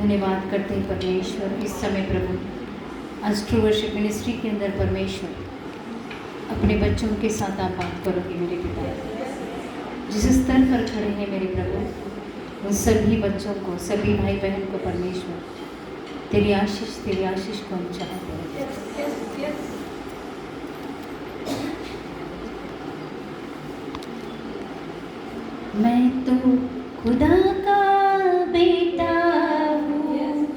धन्यवाद करते हैं परमेश्वर। इस समय प्रभु आज ट्रू वर्शिप मिनिस्ट्री के अंदर परमेश्वर अपने बच्चों के साथ आप बात करोगे मेरे पिता। जिस स्तर पर खड़े हैं मेरे प्रभु, उन सभी बच्चों को, सभी भाई बहन को परमेश्वर तेरी आशीष को हम चाहते हैं। मैं तो खुदा का बेटा हूँ,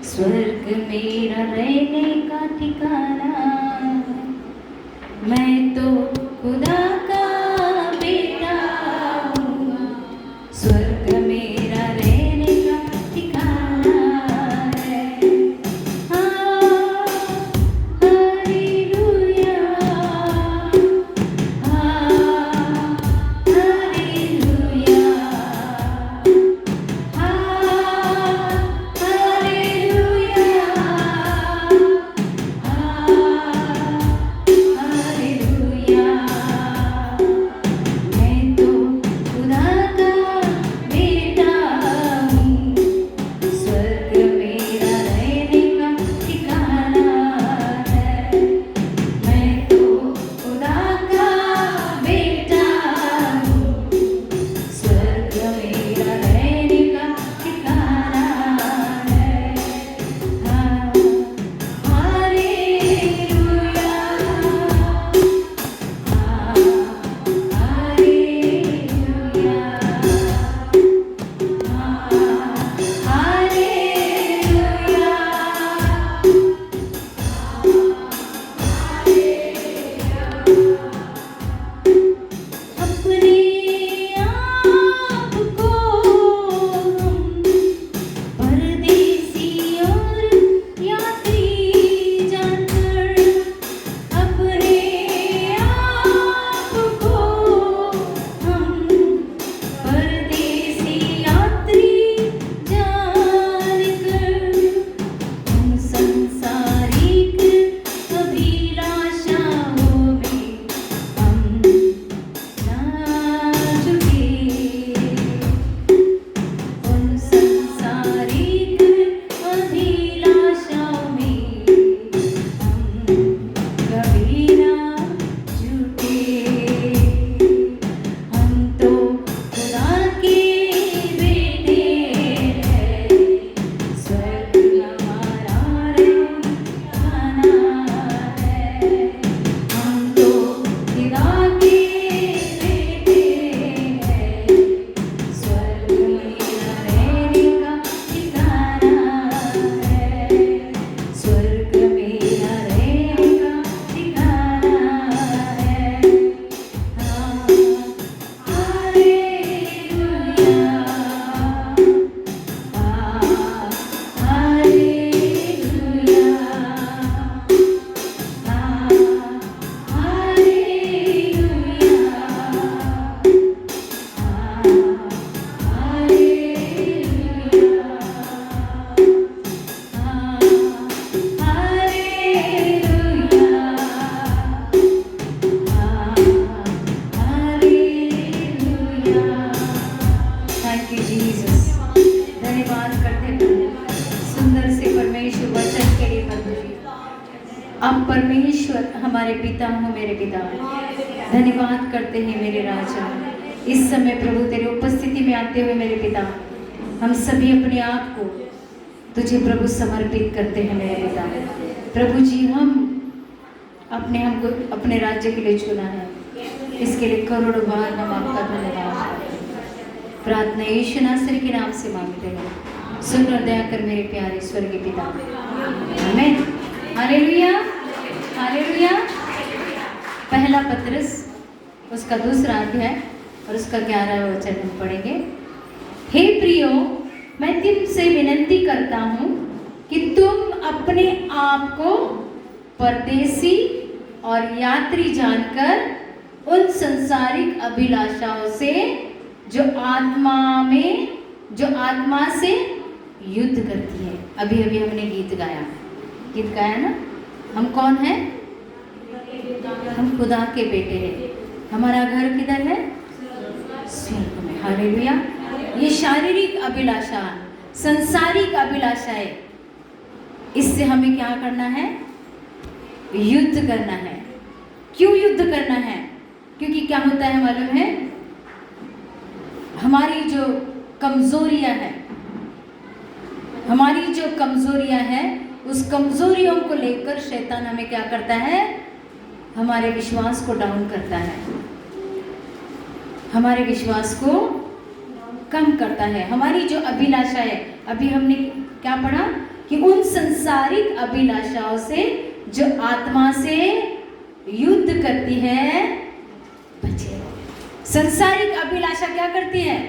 स्वर्ग मेरा रहने का ठिकाना है। मैं तो खुदा का बेटा हूँ, स्वर्ग मेरा रहने का ठिकाना है। हालेलुया, हालेलुया, आप परमेश्वर हमारे पिता हो मेरे पिता। धन्यवाद करते हैं मेरे राजा। इस समय प्रभु तेरी उपस्थिति में आते हुए मेरे पिता, हम सभी अपने आप को तुझे प्रभु समर्पित करते हैं मेरे पिता। प्रभु जी, हमको अपने राज्य के लिए चुना है, इसके लिए करोड़ों बार हम आपका धन्यवाद करते हैं। प्रार्थना यीशु नासरी के नाम से मांगते हैं, सुन और दया कर मेरे प्यारे स्वर्गीय पिता। आमीन। Hallelujah, hallelujah. पहला पत्रस उसका 2रा अध्याय और उसका 11वां वचन हम पढ़ेंगे। हे प्रियो, मैं तुमसे विनती करता हूँ कि तुम अपने आप को परदेसी और यात्री जानकर उन संसारिक अभिलाषाओं से जो आत्मा से युद्ध करती है। अभी अभी हमने गीत गाया ना। हम कौन हैं? हम खुदा के बेटे हैं। हमारा घर किधर है? स्वर्ग में। हालेलुया। ये शारीरिक अभिलाषा संसारिक अभिलाषाएं, इससे हमें क्या करना है? युद्ध करना है। क्यों युद्ध करना है? क्योंकि क्या होता है मालूम है? हमारी जो कमजोरियां हैं, हमारी जो कमजोरियां हैं, उस कमजोरियों को लेकर शैतान हमें क्या करता है? हमारे विश्वास को डाउन करता है, हमारे विश्वास को कम करता है। हमारी जो अभिलाषा है, अभी हमने क्या पढ़ा कि उन संसारिक अभिलाषाओं से जो आत्मा से युद्ध करती है बचे। संसारिक अभिलाषा क्या करती है?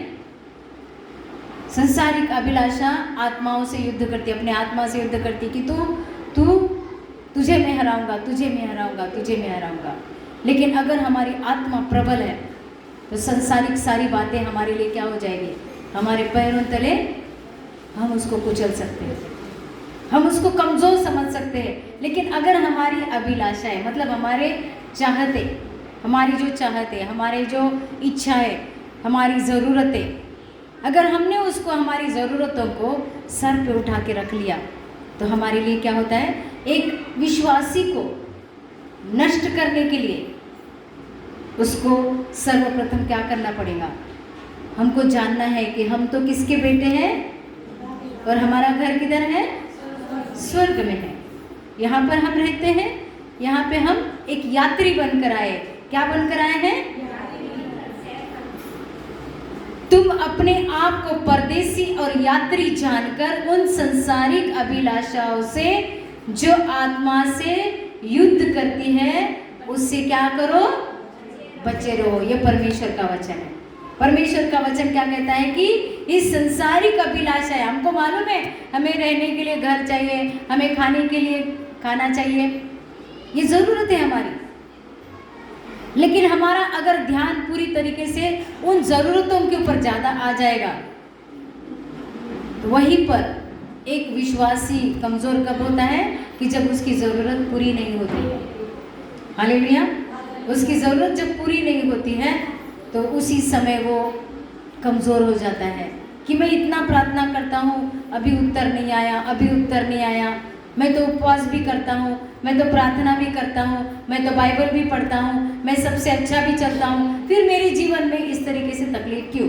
संसारिक अभिलाषा आत्माओं से युद्ध करती है, अपने आत्मा से युद्ध करती है कि तुझे मैं हराऊंगा, तुझे मैं हराऊंगा, तुझे मैं हराऊंगा। लेकिन अगर हमारी आत्मा प्रबल है तो संसारिक सारी बातें हमारे लिए क्या हो जाएगी? हमारे पैरों तले हम उसको कुचल सकते हैं, हम उसको कमजोर समझ सकते हैं। लेकिन अगर हमारी अभिलाषा है, मतलब हमारे चाहते, हमारी जो चाहते, हमारे जो इच्छाएं, हमारी ज़रूरतें, अगर हमने उसको, हमारी ज़रूरतों को सर पे उठा के रख लिया तो हमारे लिए क्या होता है? एक विश्वासी को नष्ट करने के लिए उसको सर्वप्रथम क्या करना पड़ेगा? हमको जानना है कि हम तो किसके बेटे हैं और हमारा घर किधर है? स्वर्ग में है। यहाँ पर हम रहते हैं, यहाँ पे हम एक यात्री बनकर आए। क्या बनकर आए हैं? तुम अपने आप को परदेसी और यात्री जानकर उन संसारिक अभिलाषाओं से जो आत्मा से युद्ध करती है उससे क्या करो? बचे रहो। ये परमेश्वर का वचन है। परमेश्वर का वचन क्या कहता है कि इस संसारिक अभिलाषा है, हमको मालूम है हमें रहने के लिए घर चाहिए, हमें खाने के लिए खाना चाहिए, ये ज़रूरत है हमारी। लेकिन हमारा अगर ध्यान पूरी तरीके से उन ज़रूरतों के ऊपर ज़्यादा आ जाएगा तो वहीं पर एक विश्वासी कमज़ोर कब होता है? कि जब उसकी ज़रूरत पूरी नहीं होती है। हालेलुया। उसकी ज़रूरत जब पूरी नहीं होती है तो उसी समय वो कमज़ोर हो जाता है कि मैं इतना प्रार्थना करता हूँ, अभी उत्तर नहीं आया, अभी उत्तर नहीं आया। मैं तो उपवास भी करता हूँ, मैं तो प्रार्थना भी करता हूँ, मैं तो बाइबल भी पढ़ता हूँ, मैं सबसे अच्छा भी चलता हूँ, फिर मेरे जीवन में इस तरीके से तकलीफ क्यों?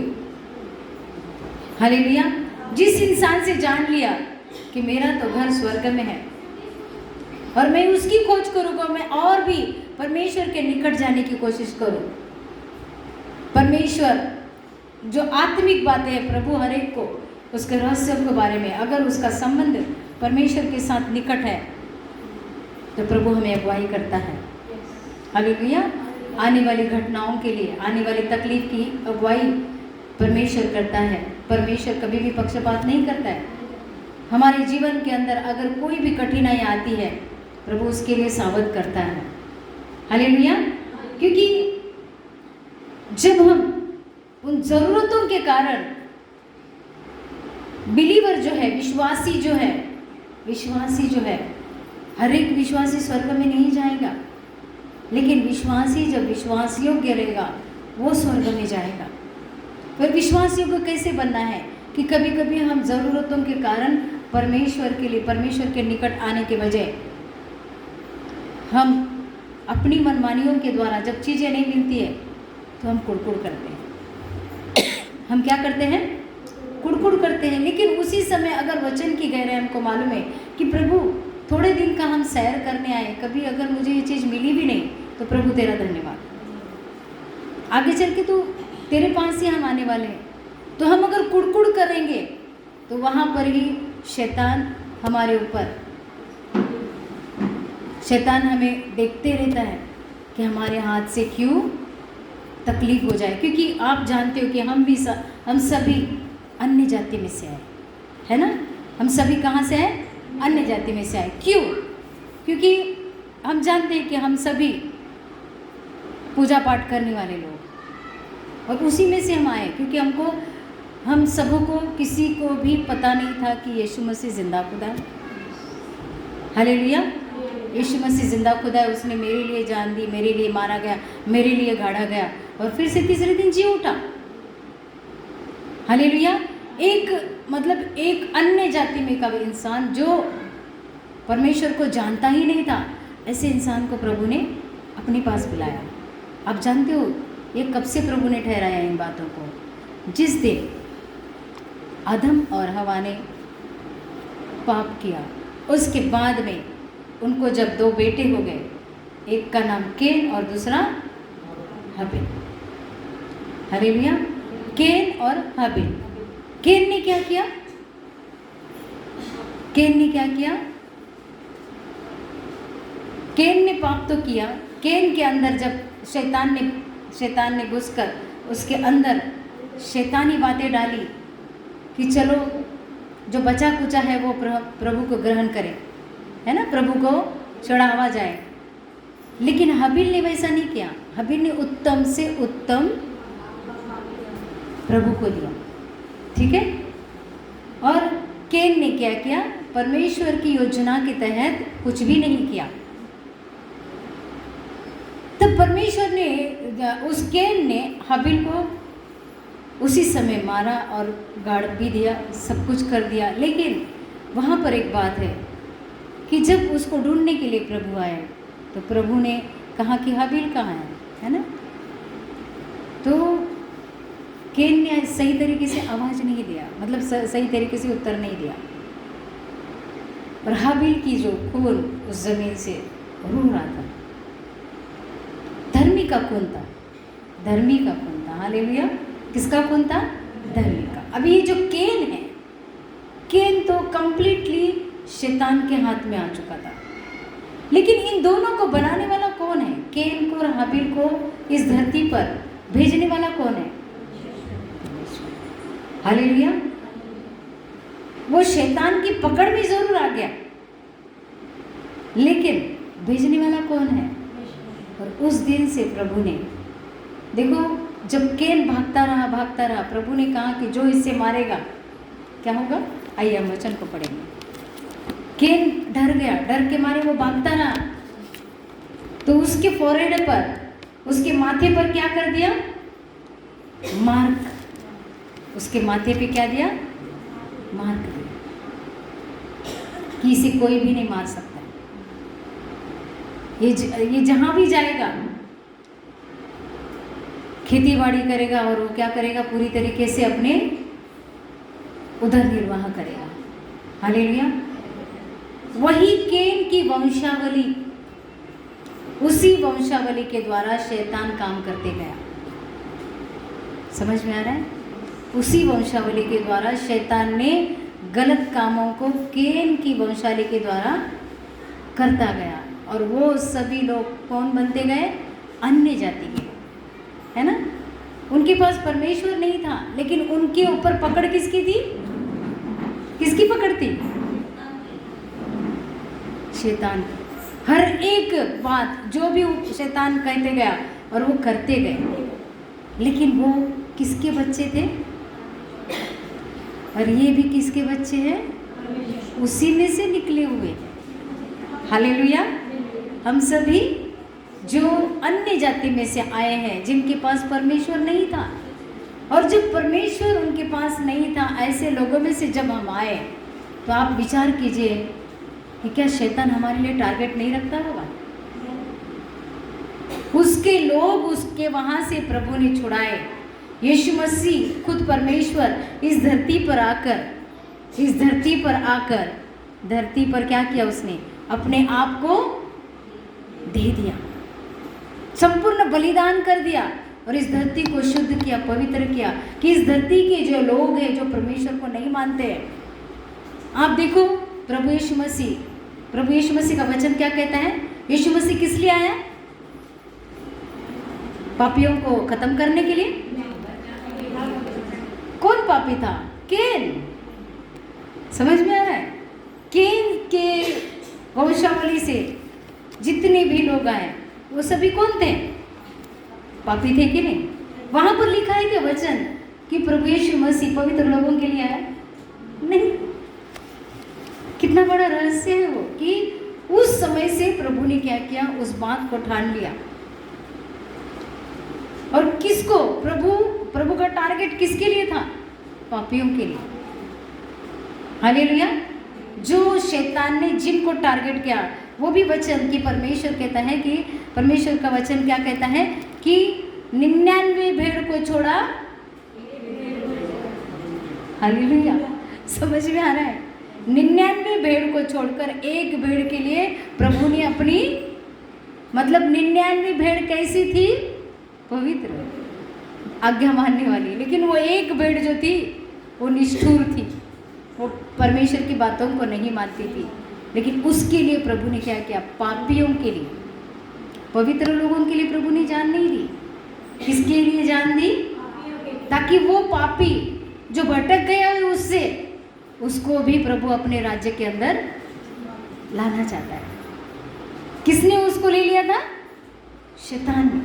हालेलुया। जिस इंसान से जान लिया कि मेरा तो घर स्वर्ग में है और मैं उसकी खोज करूँगा, मैं और भी परमेश्वर के निकट जाने की कोशिश करूँ। परमेश्वर जो आत्मिक बातें हैं, प्रभु हर एक को उसके रहस्यों के बारे में, अगर उसका संबंध परमेश्वर के साथ निकट है तो प्रभु हमें अगुवाई करता है। हालेलुया। आने वाली घटनाओं के लिए, आने वाली तकलीफ की अगुवाई परमेश्वर करता है। परमेश्वर कभी भी पक्षपात नहीं करता है। हमारे जीवन के अंदर अगर कोई भी कठिनाई आती है प्रभु उसके लिए सावध करता है। हालेलुया। क्योंकि जब हम उन ज़रूरतों के कारण, बिलीवर जो है, विश्वासी जो है, हर एक विश्वासी स्वर्ग में नहीं जाएगा, लेकिन विश्वासी जब विश्वास योग्य रहेगा वो स्वर्ग में जाएगा। पर विश्वासियों को कैसे बनना है कि कभी कभी हम ज़रूरतों के कारण परमेश्वर के लिए, परमेश्वर के निकट आने के बजाय हम अपनी मनमानियों के द्वारा जब चीज़ें नहीं मिलती है तो हम कुड़कुड़ करते हैं। हम क्या करते हैं? कुड़कुड़ करते हैं। लेकिन उसी समय अगर वचन की गहराई हमको मालूम है कि प्रभु थोड़े दिन का हम सैर करने आए, कभी अगर मुझे ये चीज़ मिली भी नहीं तो प्रभु तेरा धन्यवाद, आगे चल के तो तेरे पास ही हम आने वाले हैं। तो हम अगर कुड़कुड़ करेंगे तो वहाँ पर ही शैतान हमारे ऊपर, शैतान हमें देखते रहता है कि हमारे हाथ से क्यों तकलीफ हो जाए। क्योंकि आप जानते हो कि हम सभी अन्य जाति में से आए, है ना? हम सभी कहाँ से आए? अन्य जाति में से आए। क्यों? क्योंकि हम जानते हैं कि हम सभी पूजा पाठ करने वाले लोग, और उसी में से हम आए। क्योंकि हम सबों को, किसी को भी पता नहीं था कि यीशु मसीह जिंदा खुदा है। हालेलुया। यीशु मसीह जिंदा खुदा है। उसने मेरे लिए जान दी, मेरे लिए मारा गया, मेरे लिए गाड़ा गया और फिर से तीसरे दिन जी उठा। हालेलुया। एक अन्य जाति में का इंसान जो परमेश्वर को जानता ही नहीं था, ऐसे इंसान को प्रभु ने अपने पास बुलाया। आप जानते हो ये कब से प्रभु ने ठहराया इन बातों को? जिस दिन आदम और हवा ने पाप किया, उसके बाद में उनको जब 2 बेटे हो गए, एक का नाम केन और दूसरा हाबिल। हालेलुया। केन और हाबिल। केन ने क्या किया? केन ने क्या किया? केन ने पाप तो किया। केन के अंदर जब शैतान ने घुसकर उसके अंदर शैतानी बातें डाली कि चलो जो बचा कुचा है वो प्रभु को ग्रहण करे, है ना, प्रभु को चढ़ावा जाए। लेकिन हाबिल ने वैसा नहीं किया। हाबिल ने उत्तम से उत्तम प्रभु को दिया, ठीक है। और केन ने क्या किया? परमेश्वर की योजना के तहत कुछ भी नहीं किया। तब परमेश्वर ने उस केन ने हाबिल को उसी समय मारा और गाड़ भी दिया, सब कुछ कर दिया। लेकिन वहाँ पर एक बात है कि जब उसको ढूंढने के लिए प्रभु आए तो प्रभु ने कहा कि हाबिल कहाँ है ना? तो केन ने सही तरीके से आवाज़ नहीं दिया, मतलब सही तरीके से उत्तर नहीं दिया। और हाबिल की जो खून उस जमीन से रो रहा था, धर्मी का खून था, धर्मी का खून था। हालेलुया। किसका खून था? धर्मी का। अभी ये जो केन है, केन तो कंप्लीटली शैतान के हाथ में आ चुका था। लेकिन इन दोनों को बनाने वाला कौन है? केन को और हाबिल को इस धरती पर भेजने वाला कौन है? हालेलुया। वो शैतान की पकड़ में जरूर आ गया, लेकिन भेजने वाला कौन है? और उस दिन से प्रभु ने, देखो, जब केन भागता रहा, प्रभु ने कहा कि जो इससे मारेगा क्या होगा? आइए हम वचन को पढ़ेंगे। केन डर गया, डर के मारे वो भागता रहा, तो उसके फोरहेड पर, उसके माथे पर क्या कर दिया? मार्क। उसके माथे पे क्या दिया? मार्क दिया कि इसे कोई भी नहीं मार सकता। ये जहां भी जाएगा खेती बाड़ी करेगा और वो क्या करेगा? पूरी तरीके से अपने उधर निर्वाह करेगा। हालेलुया। वही केन की वंशावली, उसी वंशावली के द्वारा शैतान काम करते गया। समझ में आ रहा है? उसी वंशावली के द्वारा शैतान ने गलत कामों को केन की वंशावली के द्वारा करता गया। और वो सभी लोग कौन बनते गए? अन्य जाति के, है ना। उनके पास परमेश्वर नहीं था, लेकिन उनके ऊपर पकड़ किसकी थी? किसकी पकड़ थी? शैतान। हर एक बात जो भी शैतान कहते गया और वो करते गए, लेकिन वो किसके बच्चे थे? और ये भी किसके बच्चे हैं? उसी में से निकले हुए। हालेलुया। हम सभी जो अन्य जाति में से आए हैं, जिनके पास परमेश्वर नहीं था, और जब परमेश्वर उनके पास नहीं था, ऐसे लोगों में से जब हम आए, तो आप विचार कीजिए कि क्या शैतान हमारे लिए टारगेट नहीं रखता होगा? उसके लोग उसके वहां से प्रभु ने छुड़ाए। यीशु मसीह खुद परमेश्वर इस धरती पर आकर धरती पर क्या किया? उसने अपने आप को दे दिया, संपूर्ण बलिदान कर दिया और इस धरती को शुद्ध किया, पवित्र किया, कि इस धरती के जो लोग हैं, जो परमेश्वर को नहीं मानते हैं, आप देखो प्रभु यीशु मसीह का वचन क्या कहता है? यीशु मसीह किस लिए आया? पापियों को खत्म करने के लिए। कौन पापी था? केन। समझ में आ रहा है? केन के वंशावली से जितने भी लोग आए वो सभी कौन थे? पापी थे कि नहीं? वहां पर लिखा है कि वचन कि प्रभु यीशु मसीह पवित्र लोगों के लिए आया नहीं। कितना बड़ा रहस्य है वो, कि उस समय से प्रभु ने क्या किया? उस बात को ठान लिया। और किसको? प्रभु का टारगेट किसके लिए था? पापियों के लिए। हालेलुया। जो शैतान ने जिनको टारगेट किया, वो भी वचन कि परमेश्वर कहता है कि परमेश्वर का वचन क्या कहता है कि 99 भेड़ को छोड़ा। हालेलुया। समझ में आ रहा है? 99 भेड़ को छोड़कर एक भेड़ के लिए प्रभु ने अपनी, मतलब 99 भेड़ कैसी थी? पवित्र, आज्ञा मानने वाली। लेकिन वो एक भेड़ जो थी वो निष्ठुर थी, वो परमेश्वर की बातों को नहीं मानती थी। लेकिन उसके लिए प्रभु ने क्या किया? पापियों के लिए, पवित्र लोगों के लिए प्रभु ने जान नहीं दी। किसके लिए जान दी? ताकि वो पापी जो भटक गया है उससे, उसको भी प्रभु अपने राज्य के अंदर लाना चाहता है। किसने उसको ले लिया था? शैतान ने।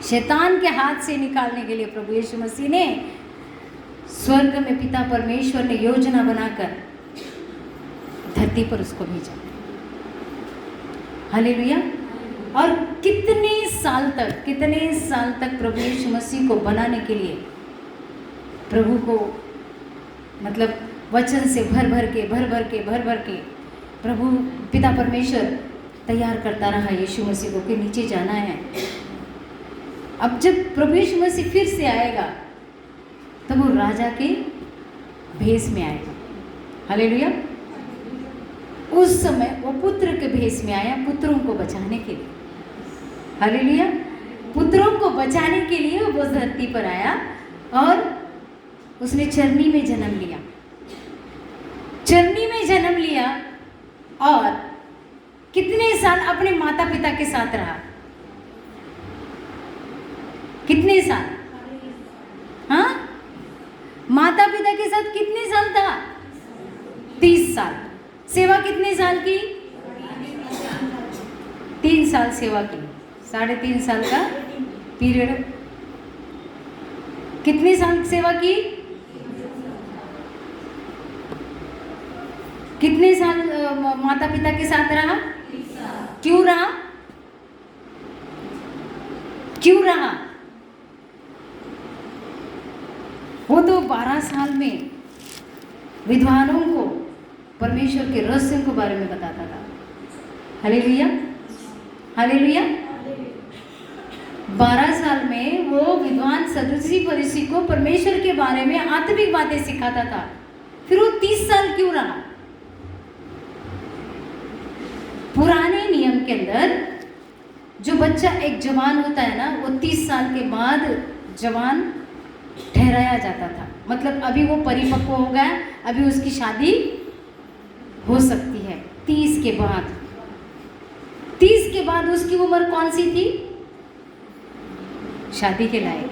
शैतान के हाथ से निकालने के लिए प्रभु यीशु मसीह ने स्वर्ग में पिता परमेश्वर ने योजना बनाकर धरती पर उसको भेजा। हालेलुया। और कितने साल तक प्रभु यीशु मसीह को बनाने के लिए प्रभु को, मतलब वचन से भर भर के प्रभु पिता परमेश्वर तैयार करता रहा यीशु मसीह को कि नीचे जाना है। अब जब प्रभु यीशु मसीह फिर से आएगा तो वो राजा के भेष में आएगा। हालेलुया। उस समय वो पुत्र के भेष में आया, पुत्रों को बचाने के लिए। हालेलुया। पुत्रों को बचाने के लिए वो धरती पर आया और उसने चरनी में जन्म लिया और कितने साल अपने माता पिता के साथ रहा? कितने साल? हाँ, माता पिता के साथ कितने साल था? 30 साल। सेवा कितने साल की? 3 साल सेवा की। 3.5 साल का पीरियड। कितने साल सेवा की? कितने साल माता पिता के साथ रहा? क्यों रहा? वो तो 12 साल में विद्वानों को परमेश्वर के रहस्यों के बारे में बताता था। हालेलुया। 12 साल में वो विद्वान सदुसी फरीसी को परमेश्वर के बारे में आत्मिक बातें सिखाता था। फिर वो 30 साल क्यों रहा? पुराने नियम के अंदर जो बच्चा एक जवान होता है ना, वो 30 साल के बाद जवान ठहराया जाता था। मतलब अभी वो परिपक्व हो गया, अभी उसकी शादी हो सकती है। 30 के बाद उसकी उम्र कौन सी थी? शादी के लायक।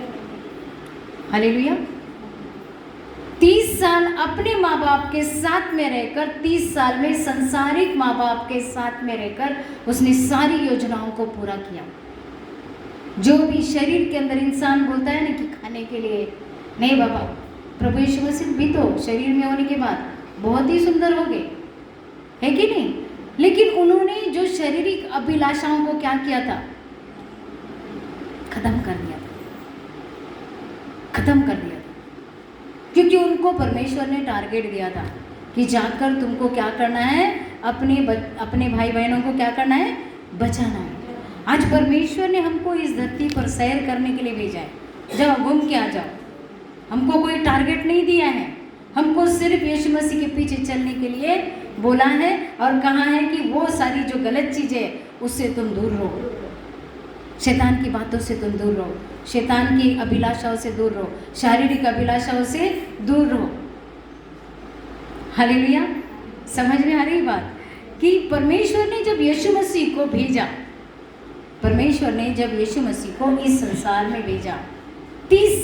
हालेलुया। 30 साल अपने माँ बाप के साथ में रहकर, 30 साल में संसारिक माँ बाप के साथ में रहकर उसने सारी योजनाओं को पूरा किया। जो भी शरीर के अंदर इंसान बोलता है ना कि खाने के लिए, नहीं बाबा, प्रभु यीशु मसीह भी तो शरीर में होने के बाद बहुत ही सुंदर हो गए, है कि नहीं? लेकिन उन्होंने जो शारीरिक अभिलाषाओं को क्या किया था? खत्म कर दिया था। क्योंकि उनको परमेश्वर ने टारगेट दिया था कि जाकर तुमको क्या करना है? अपने भाई बहनों को क्या करना है? बचाना है। आज परमेश्वर ने हमको इस धरती पर सैर करने के लिए भेजा है। जाओ, घूम के आ जाओ। हमको कोई टारगेट नहीं दिया है, हमको सिर्फ यीशु मसीह के पीछे चलने के लिए बोला है और कहा है कि वो सारी जो गलत चीज़ें है उससे तुम दूर रहो, शैतान की बातों से तुम दूर रहो, शैतान की अभिलाषाओं से दूर रहो, शारीरिक अभिलाषाओं से दूर रहो। हालेलुया। समझ में आ रही बात कि परमेश्वर ने जब यीशु मसीह को भेजा, परमेश्वर ने जब यीशु मसीह को इस संसार में भेजा, 30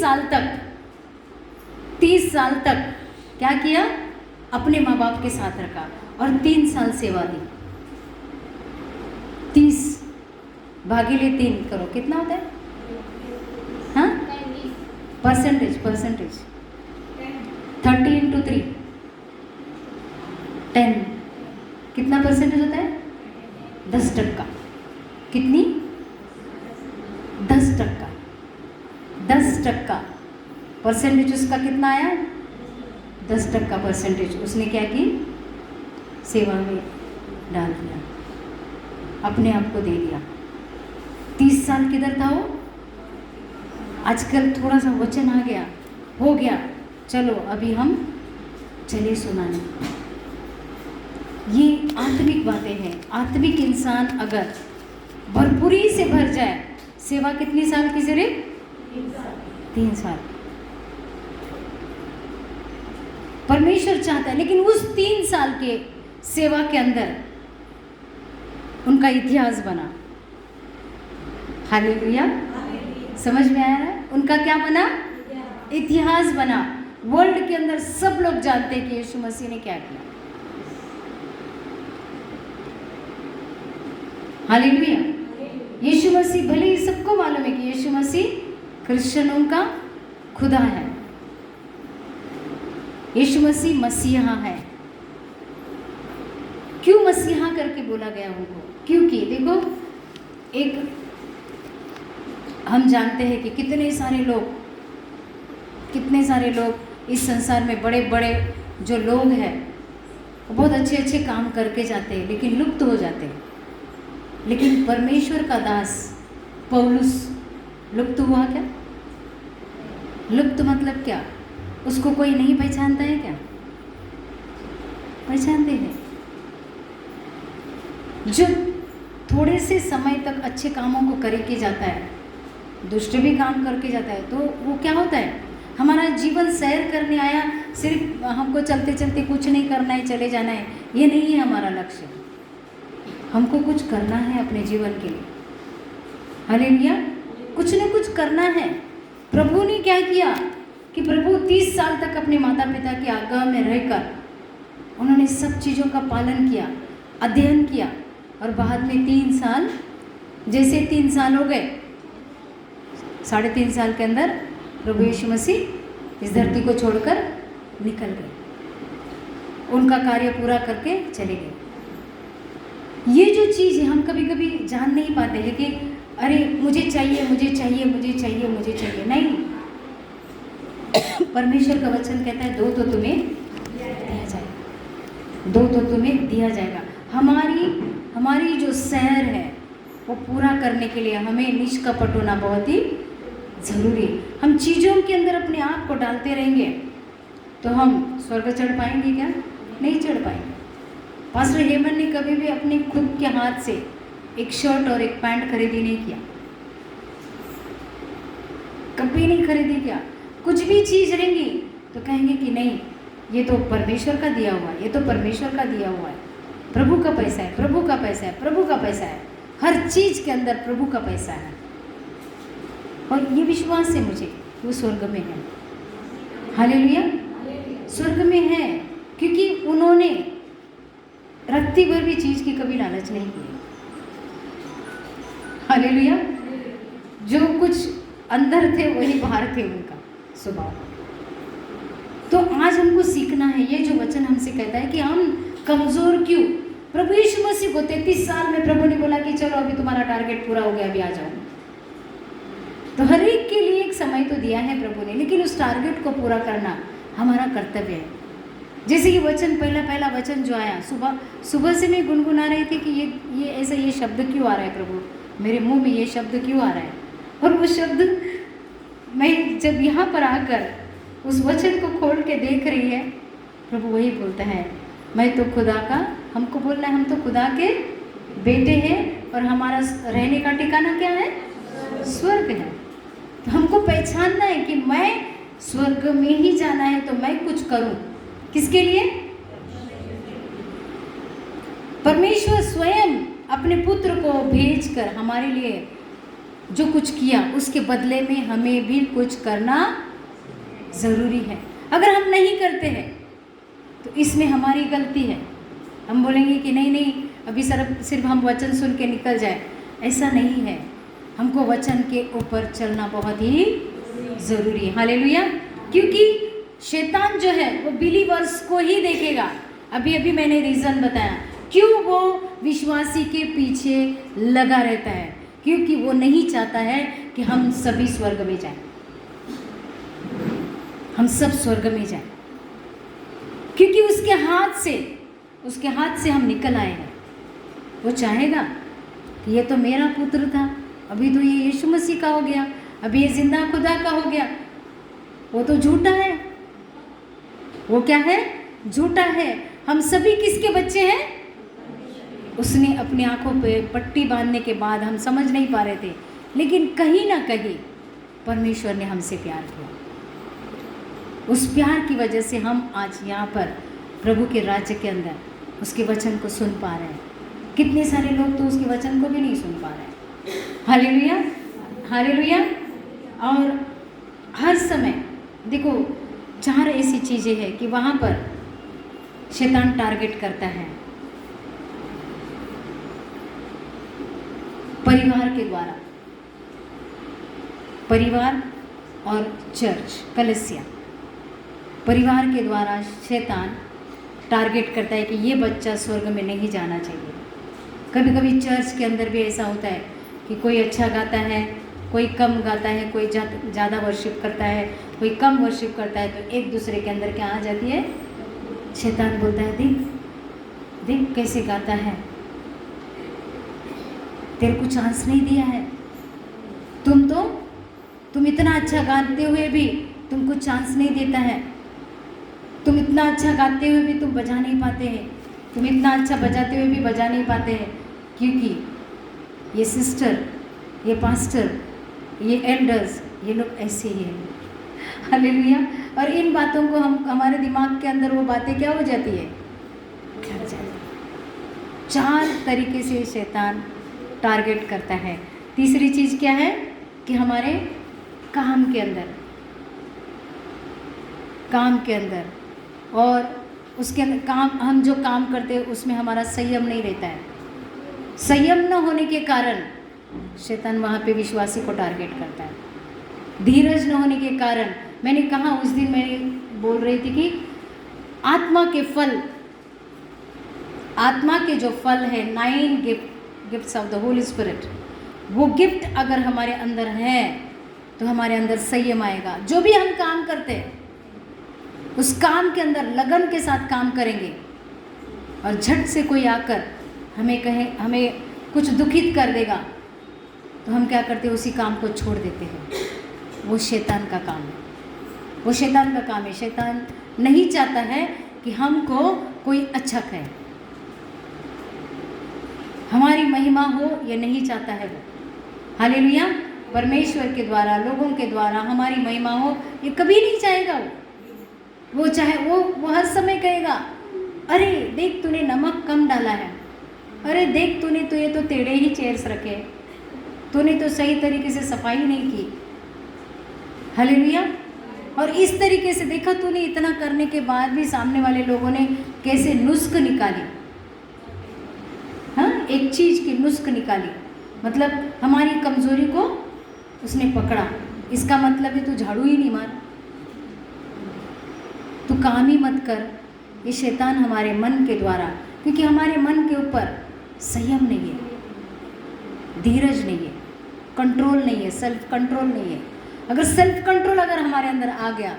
साल तक क्या किया? अपने माँ बाप के साथ रखा और 3 साल सेवा दी। 30 भागिले 3 करो, कितना होता है? हाँ, परसेंटेज 30 इंटू 3 10, कितना परसेंटेज होता है? 10%। कितनी? 10%। परसेंटेज उसका कितना आया? 10% परसेंटेज उसने क्या की? सेवा में डाल दिया, अपने आप को दे दिया। 30 साल किधर था वो? आजकल थोड़ा सा वचन आ गया, हो गया, चलो अभी हम चले सुनाने। ये आत्मिक बातें हैं। आत्मिक इंसान अगर भरपूरी से भर जाए, सेवा कितनी साल की? सिर्फ 3 साल। परमेश्वर चाहता है, लेकिन उस 3 साल के सेवा के अंदर उनका इतिहास बना। हालेलुया, समझ में आया है? उनका क्या बना? इतिहास बना। वर्ल्ड के अंदर सब लोग जानते हैं कि यीशु मसीह ने क्या किया। हालेलुया। यीशु मसीह, भले ही सबको मालूम है कि यीशु मसीह क्रिश्चियनों का खुदा है, यीशु मसीह मसीहा है। क्यों मसीहा करके बोला गया उनको? क्योंकि देखो, एक हम जानते हैं कि कितने सारे लोग इस संसार में, बड़े बड़े जो लोग हैं वो बहुत अच्छे अच्छे काम करके जाते हैं लेकिन लुप्त हो जाते हैं। लेकिन परमेश्वर का दास पौलुस लुप्त हुआ क्या? लुप्त मतलब क्या? उसको कोई नहीं पहचानता है क्या? पहचानते हैं। जो थोड़े से समय तक अच्छे कामों को करके जाता है, दुष्ट भी काम करके जाता है, तो वो क्या होता है? हमारा जीवन सैर करने आया, सिर्फ हमको चलते चलते कुछ नहीं करना है, चले जाना है, ये नहीं है हमारा लक्ष्य। हमको कुछ करना है अपने जीवन के लिए। हालेलुया, कुछ न कुछ करना है। प्रभु ने क्या किया कि प्रभु 30 साल तक अपने माता पिता की आज्ञा में रहकर उन्होंने सब चीज़ों का पालन किया, अध्ययन किया, और बाद में 3 साल, जैसे 3 साल हो गए, 3.5 साल के अंदर प्रभु यीशु मसीह इस धरती को छोड़कर निकल गए, उनका कार्य पूरा करके चले गए। ये जो चीज़ है हम कभी कभी जान नहीं पाते हैं कि अरे मुझे चाहिए, मुझे चाहिए, मुझे चाहिए, मुझे चाहिए। नहीं, परमेश्वर का वचन कहता है 2 तो तुम्हें दिया जाएगा, 2 तो तुम्हें दिया जाएगा। हमारी जो सैर है वो पूरा करने के लिए हमें निष्कपट होना बहुत ही ज़रूरी है। हम चीज़ों के अंदर अपने आप को डालते रहेंगे तो हम स्वर्ग चढ़ पाएंगे क्या? नहीं चढ़ पाएंगे। पास्टर हेमन ने कभी भी अपने खुद के हाथ से एक शर्ट और एक पैंट खरीदी नहीं किया, कभी नहीं खरीदी किया। कुछ भी चीज़ रहेंगी तो कहेंगे कि नहीं, ये तो परमेश्वर का दिया हुआ है, ये तो परमेश्वर का दिया हुआ है, प्रभु का पैसा है, प्रभु का पैसा है, प्रभु का पैसा है। हर चीज़ के अंदर प्रभु का पैसा है, और ये विश्वास है मुझे वो स्वर्ग में है। हालेलुया, स्वर्ग में है, क्योंकि उन्होंने रत्ती भर भी चीज़ की कभी लालच नहीं की। हालेलुया, जो कुछ अंदर थे वही बाहर थे उनका स्वभाव। तो आज हमको सीखना है, ये जो वचन हमसे कहता है कि हम कमज़ोर क्यों। प्रभु यीशु मसीह को 33 साल में प्रभु ने बोला कि चलो अभी तुम्हारा टारगेट पूरा हो गया, अभी आ जाओ। तो हर एक के लिए एक समय तो दिया है प्रभु ने, लेकिन उस टारगेट को पूरा करना हमारा कर्तव्य है। जैसे कि वचन, पहला वचन जो आया, सुबह से मैं गुनगुना रही थी कि ये ऐसा ये शब्द क्यों आ रहा है प्रभु, मेरे मुंह में ये शब्द क्यों आ रहा है। और वो शब्द मैं जब यहाँ पर आकर उस वचन को खोल के देख रही है, प्रभु वही बोलता है, मैं तो खुदा का, हमको बोलना है हम तो खुदा के बेटे हैं, और हमारा रहने का ठिकाना क्या है? स्वर्ग है। तो हमको पहचानना है कि मैं स्वर्ग में ही जाना है, तो मैं कुछ करूं। किसके लिए? परमेश्वर स्वयं अपने पुत्र को भेजकर हमारे लिए जो कुछ किया, उसके बदले में हमें भी कुछ करना ज़रूरी है। अगर हम नहीं करते हैं तो इसमें हमारी गलती है। हम बोलेंगे कि नहीं अभी सिर्फ हम वचन सुन के निकल जाए, ऐसा नहीं है। हमको वचन के ऊपर चलना बहुत ही ज़रूरी है। हालेलुया, क्योंकि शैतान जो है वो बिलीवर्स को ही देखेगा। अभी मैंने रीज़न बताया क्यों वो विश्वासी के पीछे लगा रहता है, क्योंकि वो नहीं चाहता है कि हम सभी स्वर्ग में जाएं। हम सब स्वर्ग में जाएं, क्योंकि उसके हाथ से हम निकल आए हैं। वो चाहेगा कि ये तो मेरा पुत्र था, अभी तो ये यीशु मसीह का हो गया, अभी ये जिंदा खुदा का हो गया। वो तो झूठा है। वो क्या है? झूठा है। हम सभी किसके बच्चे हैं? उसने अपनी आंखों पे पट्टी बांधने के बाद हम समझ नहीं पा रहे थे, लेकिन कहीं ना कहीं परमेश्वर ने हमसे प्यार किया। उस प्यार की वजह से हम आज यहाँ पर प्रभु के राज्य के अंदर उसके वचन को सुन पा रहे हैं। कितने सारे लोग तो उसके वचन को भी नहीं सुन पा रहे हैं। Hallelujah, hallelujah. और हर समय देखो 4 ऐसी चीज़ें हैं कि वहाँ पर शैतान टारगेट करता है। परिवार के द्वारा, परिवार और चर्च, कलीसिया, परिवार के द्वारा शैतान टारगेट करता है कि ये बच्चा स्वर्ग में नहीं जाना चाहिए। कभी कभी चर्च के अंदर भी ऐसा होता है कि कोई अच्छा गाता है, कोई कम गाता है, कोई ज़्यादा वर्शिप करता है, कोई कम वर्शिप करता है, तो एक दूसरे के अंदर क्या आ जाती है? शैतान बोलता है, देख देख कैसे गाता है, तेरे को चांस नहीं दिया है, तुम इतना अच्छा गाते हुए भी तुमको चांस नहीं देता है, तुम इतना अच्छा गाते हुए भी तुम बजा नहीं पाते हैं, तुम इतना अच्छा बजाते हुए भी बजा नहीं पाते हैं, क्योंकि ये सिस्टर, ये पास्टर, ये एल्डर्स, ये लोग ऐसे ही हैं। हालेलुया। और इन बातों को हम हमारे दिमाग के अंदर वो बातें क्या हो जाती है? घर जाती है। 4 तरीके से शैतान टारगेट करता है। तीसरी चीज़ क्या है कि हमारे काम के अंदर और उसके अंदर काम, हम जो काम करते हैं उसमें हमारा संयम नहीं रहता है। संयम न होने के कारण शैतान वहाँ पे विश्वासी को टारगेट करता है। धीरज न होने के कारण, मैंने कहा उस दिन मैं बोल रही थी कि आत्मा के जो फल है, 9 gifts of the Holi spirit, वो गिफ्ट अगर हमारे अंदर है तो हमारे अंदर संयम आएगा। जो भी हम काम करते हैं उस काम के अंदर लगन के साथ काम करेंगे, और झट से कोई आकर हमें कुछ दुखित कर देगा तो हम क्या करते हैं? उसी काम को छोड़ देते हैं। वो शैतान का काम है, वो शैतान का काम है। शैतान नहीं चाहता है कि हमको कोई अच्छा कहे, हमारी महिमा हो, ये नहीं चाहता है वो। हालेलुया। परमेश्वर के द्वारा, लोगों के द्वारा हमारी महिमा हो, ये कभी नहीं चाहेगा वो चाहे वो हर समय कहेगा, अरे देख तूने नमक कम डाला है, अरे देख तूने तो ये तो टेढ़े ही चेयर्स रखे, तूने तो सही तरीके से सफाई नहीं की। हालेलुया। और इस तरीके से देखा तूने इतना करने के बाद भी सामने वाले लोगों ने कैसे नुस्ख निकाली, हाँ, एक चीज़ की नुस्ख निकाली, मतलब हमारी कमज़ोरी को उसने पकड़ा। इसका मतलब है तू झाड़ू ही नहीं मार, तू काम ही मत कर। ये शैतान हमारे मन के द्वारा, क्योंकि हमारे मन के ऊपर संयम नहीं है, धीरज नहीं है, कंट्रोल नहीं है, सेल्फ कंट्रोल नहीं है। अगर सेल्फ कंट्रोल अगर हमारे अंदर आ गया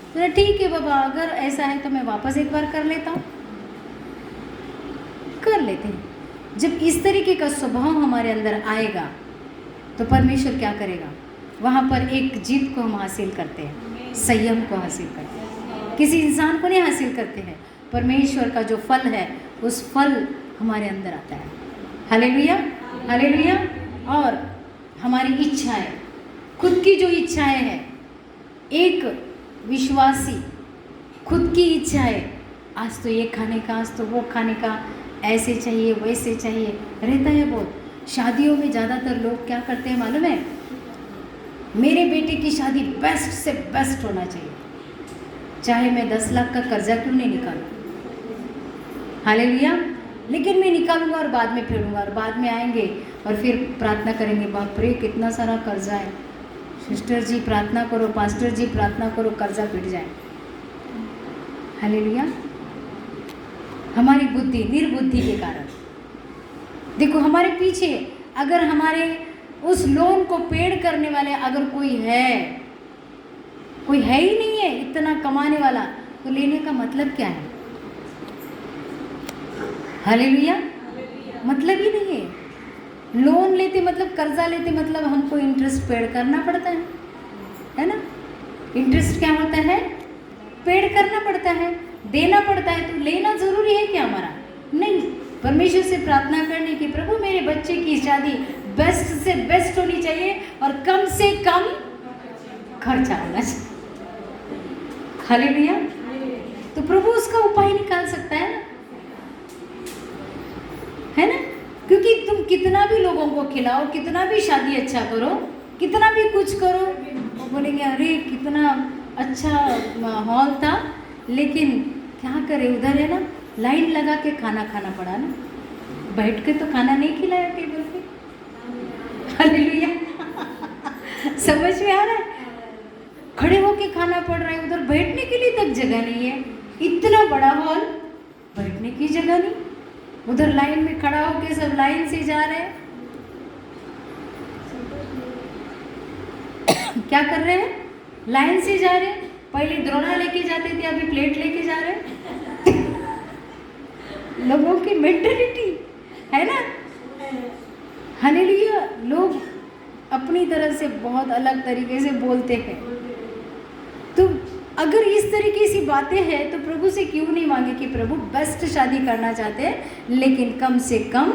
तो ठीक है बाबा, अगर ऐसा है तो मैं वापस एक बार कर लेता हूँ, कर लेते हैं। जब इस तरीके का स्वभाव हमारे अंदर आएगा तो परमेश्वर क्या करेगा? वहाँ पर एक जीत को हम हासिल करते हैं, संयम को हासिल करते हैं। किसी इंसान को नहीं हासिल करते हैं, परमेश्वर का जो फल है उस फल हमारे अंदर आता है। Hallelujah, hallelujah. और हमारी इच्छाएं, खुद की जो इच्छाएं हैं, एक विश्वासी खुद की इच्छाएं, आज तो ये खाने का, आज तो वो खाने का, ऐसे चाहिए वैसे चाहिए रहता है बहुत। शादियों में ज़्यादातर लोग क्या करते हैं मालूम है? मेरे बेटे की शादी बेस्ट से बेस्ट होना चाहिए, चाहे मैं 10 लाख का कर्जा क्यों नहीं निकालूं। हालेलुया। लेकिन मैं निकालूंगा और बाद में फेरूंगा, और बाद में आएंगे और फिर प्रार्थना करेंगे, बाप रे कितना सारा कर्जा है, सिस्टर जी प्रार्थना करो, पास्टर जी प्रार्थना करो, कर्जा पिट जाए। हालेलुया। हमारी बुद्धि, निर्बुद्धि के कारण देखो हमारे पीछे अगर हमारे उस लोन को पेड करने वाले अगर कोई है, कोई है ही नहीं है इतना कमाने वाला, तो लेने का मतलब क्या है? हालेलुया, मतलब ही नहीं है। लोन लेते मतलब कर्जा लेते मतलब हमको इंटरेस्ट पेड करना पड़ता है ना? इंटरेस्ट क्या होता है? पेड करना पड़ता है, देना पड़ता है। तो लेना जरूरी है क्या हमारा? नहीं। परमेश्वर से प्रार्थना करने की, प्रभु मेरे बच्चे की शादी बेस्ट से बेस्ट होनी चाहिए और कम से कम खर्चा होना चाहिए। हालेलुया। तो प्रभु उसका उपाय निकाल सकता है ना? क्योंकि तुम कितना भी लोगों को खिलाओ, कितना भी शादी अच्छा करो, कितना भी कुछ करो, वो बोलेंगे अरे कितना अच्छा हॉल था, लेकिन क्या करे, उधर है ना लाइन लगा के खाना खाना पड़ा ना, बैठ के तो खाना नहीं खिलाया टेबल पे। हालेलुया। समझ में आ रहा है? खड़े होके खाना पड़ रहा है, उधर बैठने के लिए तक जगह नहीं है। इतना बड़ा हॉल, बैठने की जगह नहीं, उधर लाइन में खड़ा होके सब लाइन से जा रहे हैं। क्या कर रहे हैं? लाइन से जा रहे हैं। पहले द्रोणा लेके जाते थे, अभी प्लेट लेके जा रहे हैं। लोगों की मेंटालिटी है ना। हालेलुया। लोग अपनी तरह से बहुत अलग तरीके से बोलते हैं। तो अगर इस तरीके की बातें हैं तो प्रभु से क्यों नहीं मांगे कि प्रभु बेस्ट शादी करना चाहते हैं लेकिन कम से कम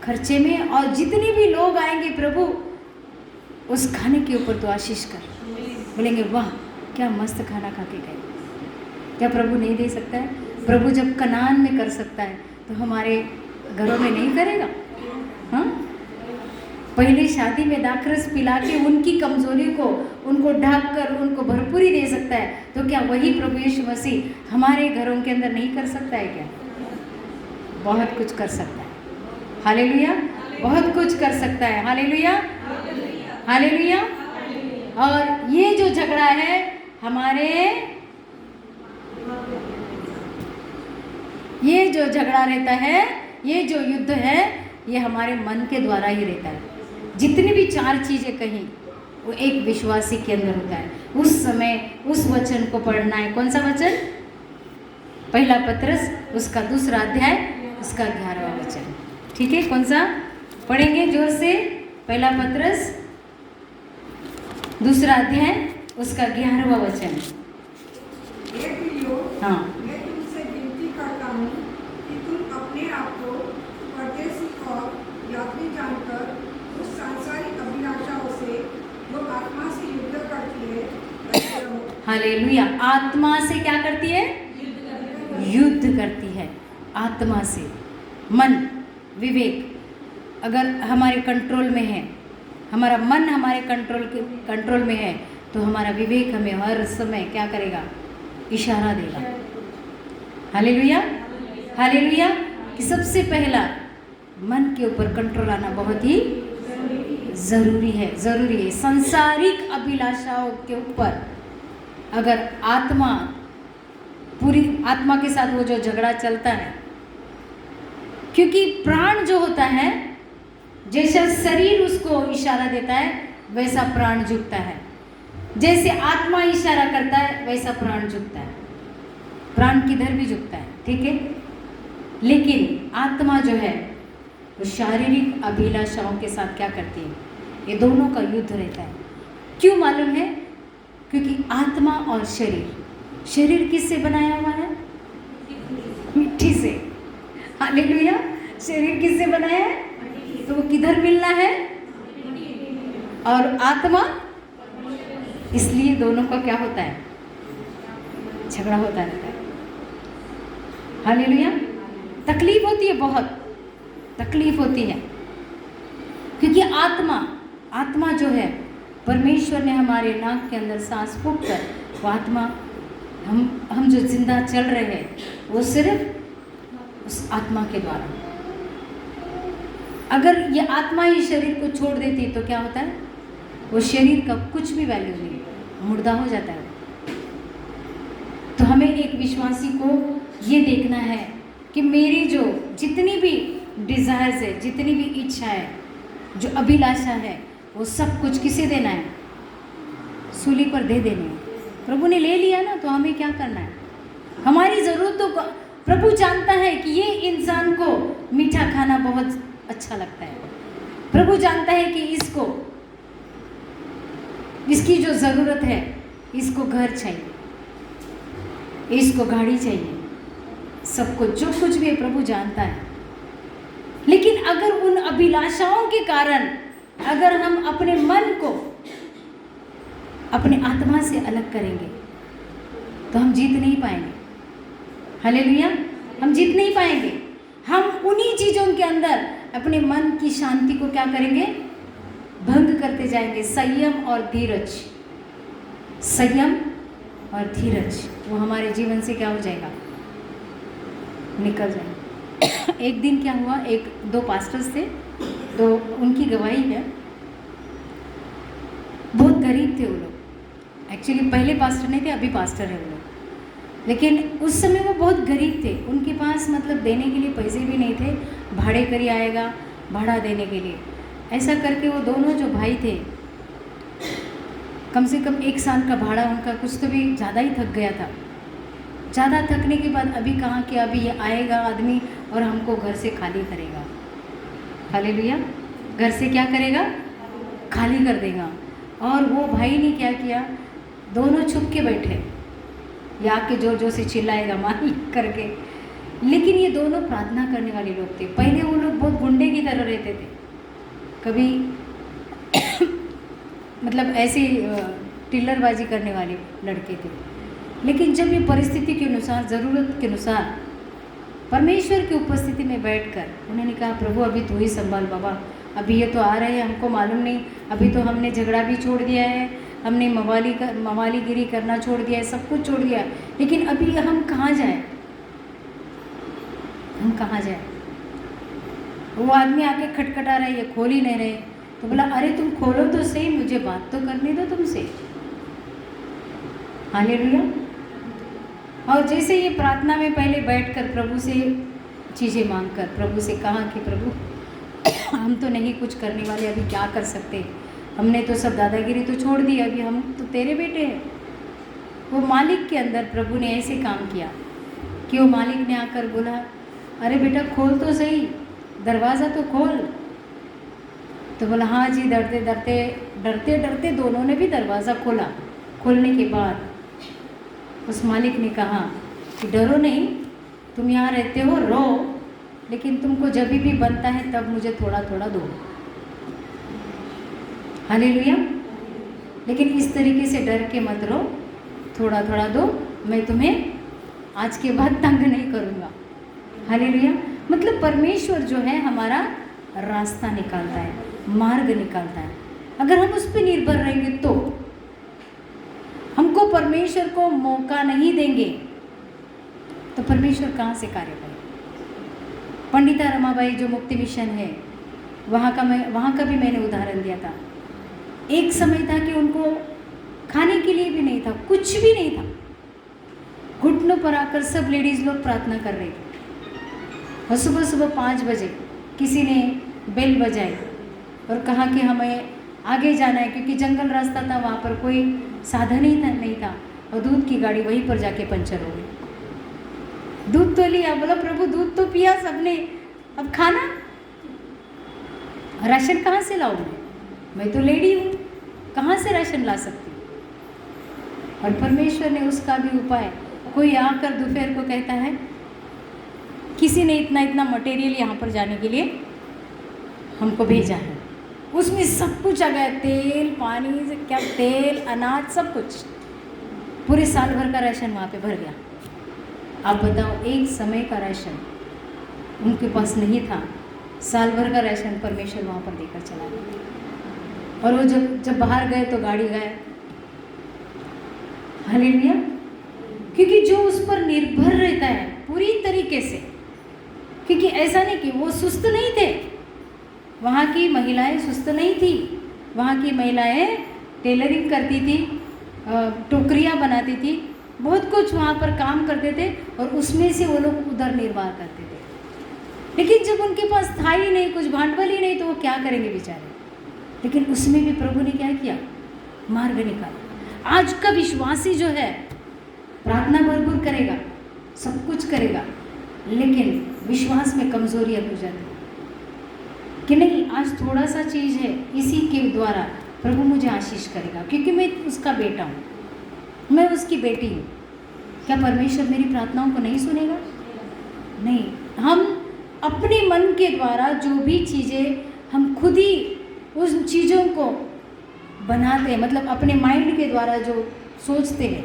खर्चे में, और जितने भी लोग आएंगे प्रभु उस खाने के ऊपर तो आशीष कर, बोलेंगे वाह क्या मस्त खाना खा के गए। क्या प्रभु नहीं दे सकता है? प्रभु जब कनान में कर सकता है तो हमारे घरों में नहीं करेगा? हाँ, पहले शादी में दाखरस पिला के उनकी कमजोरी को उनको ढक कर उनको भरपूरी दे सकता है, तो क्या वही प्रभु यीशु मसीह हमारे घरों के अंदर नहीं कर सकता है क्या? बहुत कुछ कर सकता है। हालेलुया। बहुत कुछ कर सकता है। Hallelujah, hallelujah. और ये जो झगड़ा है हमारे, ये जो झगड़ा रहता है, ये जो युद्ध है, ये हमारे मन के द्वारा ही रहता है। जितनी भी चार चीज़ें कहीं वो एक विश्वासी के अंदर होता है। उस समय उस वचन को पढ़ना है। कौन सा वचन? पहला पत्रस उसका 2 अध्याय उसका 11वां वचन। ठीक है, कौन सा पढ़ेंगे? जोर से। पहला पत्रस 2 अध्याय उसका 11वां वचन। हाँ, मैं तुमसे विनती करता हूँ कि तुम अपने आप को परदेशी और यात्री जानकर उस सांसारिक अभिलाषाओं से जो आत्मा से युद्ध करती है बचे रहो। हालेलुया। आत्मा से क्या करती है? युद्ध करती है। आत्मा से। मन, विवेक अगर हमारे कंट्रोल में है, हमारा मन हमारे कंट्रोल में है, तो हमारा विवेक हमें हर समय क्या करेगा? इशारा देगा। Hallelujah, hallelujah. कि सबसे पहला मन के ऊपर कंट्रोल आना बहुत ही ज़रूरी है, ज़रूरी है। संसारिक अभिलाषाओं के ऊपर अगर आत्मा, पूरी आत्मा के साथ वो जो झगड़ा चलता है, क्योंकि प्राण जो होता है, जैसा शरीर उसको इशारा देता है वैसा प्राण झुकता है। जैसे आत्मा इशारा करता है वैसा प्राण झुकता है। प्राण किधर भी झुकता है, ठीक है। लेकिन आत्मा जो है वो शारीरिक अभिलाषाओं के साथ क्या करती है? ये दोनों का युद्ध रहता है। क्यों मालूम है? क्योंकि आत्मा और शरीर किससे बनाया हुआ है? मिट्टी से। हालेलुया। शरीर किससे बनाया है? तो वो किधर मिलना है? और आत्मा, इसलिए दोनों का क्या होता है? झगड़ा होता रहता है। हालेलुया। तकलीफ होती है, बहुत तकलीफ होती है, क्योंकि आत्मा जो है, परमेश्वर ने हमारे नाक के अंदर सांस फूंक कर वो आत्मा, हम जो जिंदा चल रहे हैं वो सिर्फ उस आत्मा के द्वारा। अगर ये आत्मा ही शरीर को छोड़ देती तो क्या होता है? वो शरीर का कुछ भी वैल्यू नहीं, मुर्दा हो जाता है। तो हमें एक विश्वासी को ये देखना है कि मेरी जो जितनी भी डिज़ायर्स है, जितनी भी इच्छा है, जो अभिलाषा है, वो सब कुछ किसे देना है? सूली पर दे देने हैं। प्रभु ने ले लिया ना, तो हमें क्या करना है? हमारी ज़रूरतों को प्रभु जानता है कि ये इंसान को मीठा खाना बहुत अच्छा लगता है। प्रभु जानता है कि इसको, इसकी जो ज़रूरत है, इसको घर चाहिए, इसको गाड़ी चाहिए, सब कुछ जो कुछ भी है प्रभु जानता है। लेकिन अगर उन अभिलाषाओं के कारण अगर हम अपने मन को अपने आत्मा से अलग करेंगे तो हम जीत नहीं पाएंगे। हालेलुया, हम जीत नहीं पाएंगे। हम उन्हीं चीज़ों के अंदर अपने मन की शांति को क्या करेंगे? भंग करते जाएंगे। संयम और धीरज, संयम और धीरज वो हमारे जीवन से क्या हो जाएगा? निकल जाएगा। एक दिन क्या हुआ, दो पास्टर्स थे, तो उनकी गवाही है, बहुत गरीब थे वो लोग। एक्चुअली पहले पास्टर नहीं थे, अभी पास्टर है वो लोग। लेकिन उस समय वो बहुत गरीब थे, उनके पास मतलब देने के लिए पैसे भी नहीं थे। भाड़े करी आएगा भाड़ा देने के लिए, ऐसा करके वो दोनों जो भाई थे, कम से कम 1 साल का भाड़ा उनका कुछ तो भी ज़्यादा ही थक गया था। ज़्यादा थकने के बाद अभी कहाँ कि अभी ये आएगा आदमी और हमको घर से खाली करेगा। हालेलुया, घर से क्या करेगा? खाली कर देगा। और वो भाई ने क्या किया, दोनों छुप के बैठे, या के जोर जोर से चिल्लाएगा मालिक करके। लेकिन ये दोनों प्रार्थना करने वाले लोग थे। पहले वो लोग बहुत गुंडे की तरह रहते थे, कभी मतलब ऐसे टिल्लरबाजी करने वाले लड़के थे। लेकिन जब ये परिस्थिति के अनुसार, ज़रूरत के अनुसार परमेश्वर की उपस्थिति में बैठकर उन्होंने कहा, प्रभु अभी तू ही संभाल बाबा, अभी ये तो आ रहे हैं, हमको मालूम नहीं, अभी तो हमने झगड़ा भी छोड़ दिया है, हमने मवालीगिरी करना छोड़ दिया है, सब कुछ छोड़ दिया है, लेकिन अभी हम कहाँ जाएं? हम कहाँ जाएं? वो आदमी आके खटखटा रहा है, ये खोल ही नहीं रहे। तो बोला, अरे तुम खोलो तो सही, मुझे बात तो करने दो तुमसे। हालेलुया। और जैसे ये प्रार्थना में पहले बैठकर प्रभु से चीज़ें मांगकर प्रभु से कहा कि प्रभु हम तो नहीं कुछ करने वाले, अभी क्या कर सकते, हमने तो सब दादागिरी तो छोड़ दी, अभी हम तो तेरे बेटे हैं। वो मालिक के अंदर प्रभु ने ऐसे काम किया कि वो मालिक ने आकर बोला, अरे बेटा खोल तो सही, दरवाज़ा तो खोल। तो बोला, हाँ जी। डरते डरते दोनों ने भी दरवाज़ा खोला। खोलने के बाद उस मालिक ने कहा कि डरो नहीं, तुम यहाँ रहते हो, रो, लेकिन तुमको जब भी बनता है तब मुझे थोड़ा थोड़ा दो। हालेलुया। लेकिन इस तरीके से डर के मत रो, थोड़ा थोड़ा दो, मैं तुम्हें आज के बाद तंग नहीं करूँगा। हालेलुया। मतलब परमेश्वर जो है हमारा रास्ता निकालता है, मार्ग निकालता है। अगर हम उस पर निर्भर रहेंगे तो हमको परमेश्वर को मौका नहीं देंगे तो परमेश्वर कहाँ से कार्य करें। पंडिता रमाबाई जो मुक्ति मिशन है, वहाँ का भी मैंने उदाहरण दिया था। एक समय था कि उनको खाने के लिए भी नहीं था, कुछ भी नहीं था। घुटनों पर आकर सब लेडीज़ लोग प्रार्थना कर रही थी। और सुबह सुबह 5 बजे किसी ने बेल बजाई और कहा कि हमें आगे जाना है, क्योंकि जंगल रास्ता था, वहाँ पर कोई साधन ही नहीं था। और दूध की गाड़ी वहीं पर जाके पंचर हो गई। दूध तो लिया, बोला प्रभु दूध तो पिया सबने, अब खाना, राशन कहाँ से लाऊं मैं तो लेडी हूँ, कहाँ से राशन ला सकती हूँ। और परमेश्वर ने उसका भी उपाय, कोई आकर दोपहर को कहता है किसी ने इतना मटेरियल यहाँ पर जाने के लिए हमको भेजा है, उसमें सब कुछ आ गया, तेल पानी से क्या, तेल अनाज सब कुछ, पूरे साल भर का राशन वहाँ पे भर गया। आप बताओ, एक समय का राशन उनके पास नहीं था, साल भर का राशन परमेश्वर वहाँ पर देकर चला गया। और वो जब बाहर गए तो गाड़ी गए। हालेलुया। क्योंकि जो उस पर निर्भर रहता है पूरी तरीके से, क्योंकि ऐसा नहीं कि वो सुस्त नहीं थे, वहाँ की महिलाएं सुस्त नहीं थी, वहाँ की महिलाएं टेलरिंग करती थी, टोकरियाँ बनाती थी, बहुत कुछ वहाँ पर काम करते थे और उसमें से वो लोग उधर निर्वाह करते थे। लेकिन जब उनके पास था ही नहीं, कुछ भांडवल ही नहीं, तो वो क्या करेंगे बेचारे। लेकिन उसमें भी प्रभु ने क्या किया, मार्ग निकाला। आज का विश्वासी जो है प्रार्थना भरपूर करेगा, सब कुछ करेगा, लेकिन विश्वास में कमजोरियां हो जाती है कि नहीं आज थोड़ा सा चीज़ है, इसी के द्वारा प्रभु मुझे आशीष करेगा क्योंकि मैं उसका बेटा हूँ, मैं उसकी बेटी हूँ। क्या परमेश्वर मेरी प्रार्थनाओं को नहीं सुनेगा? नहीं। हम अपने मन के द्वारा जो भी चीज़ें हम खुद ही उन चीज़ों को बनाते हैं, मतलब अपने माइंड के द्वारा जो सोचते हैं,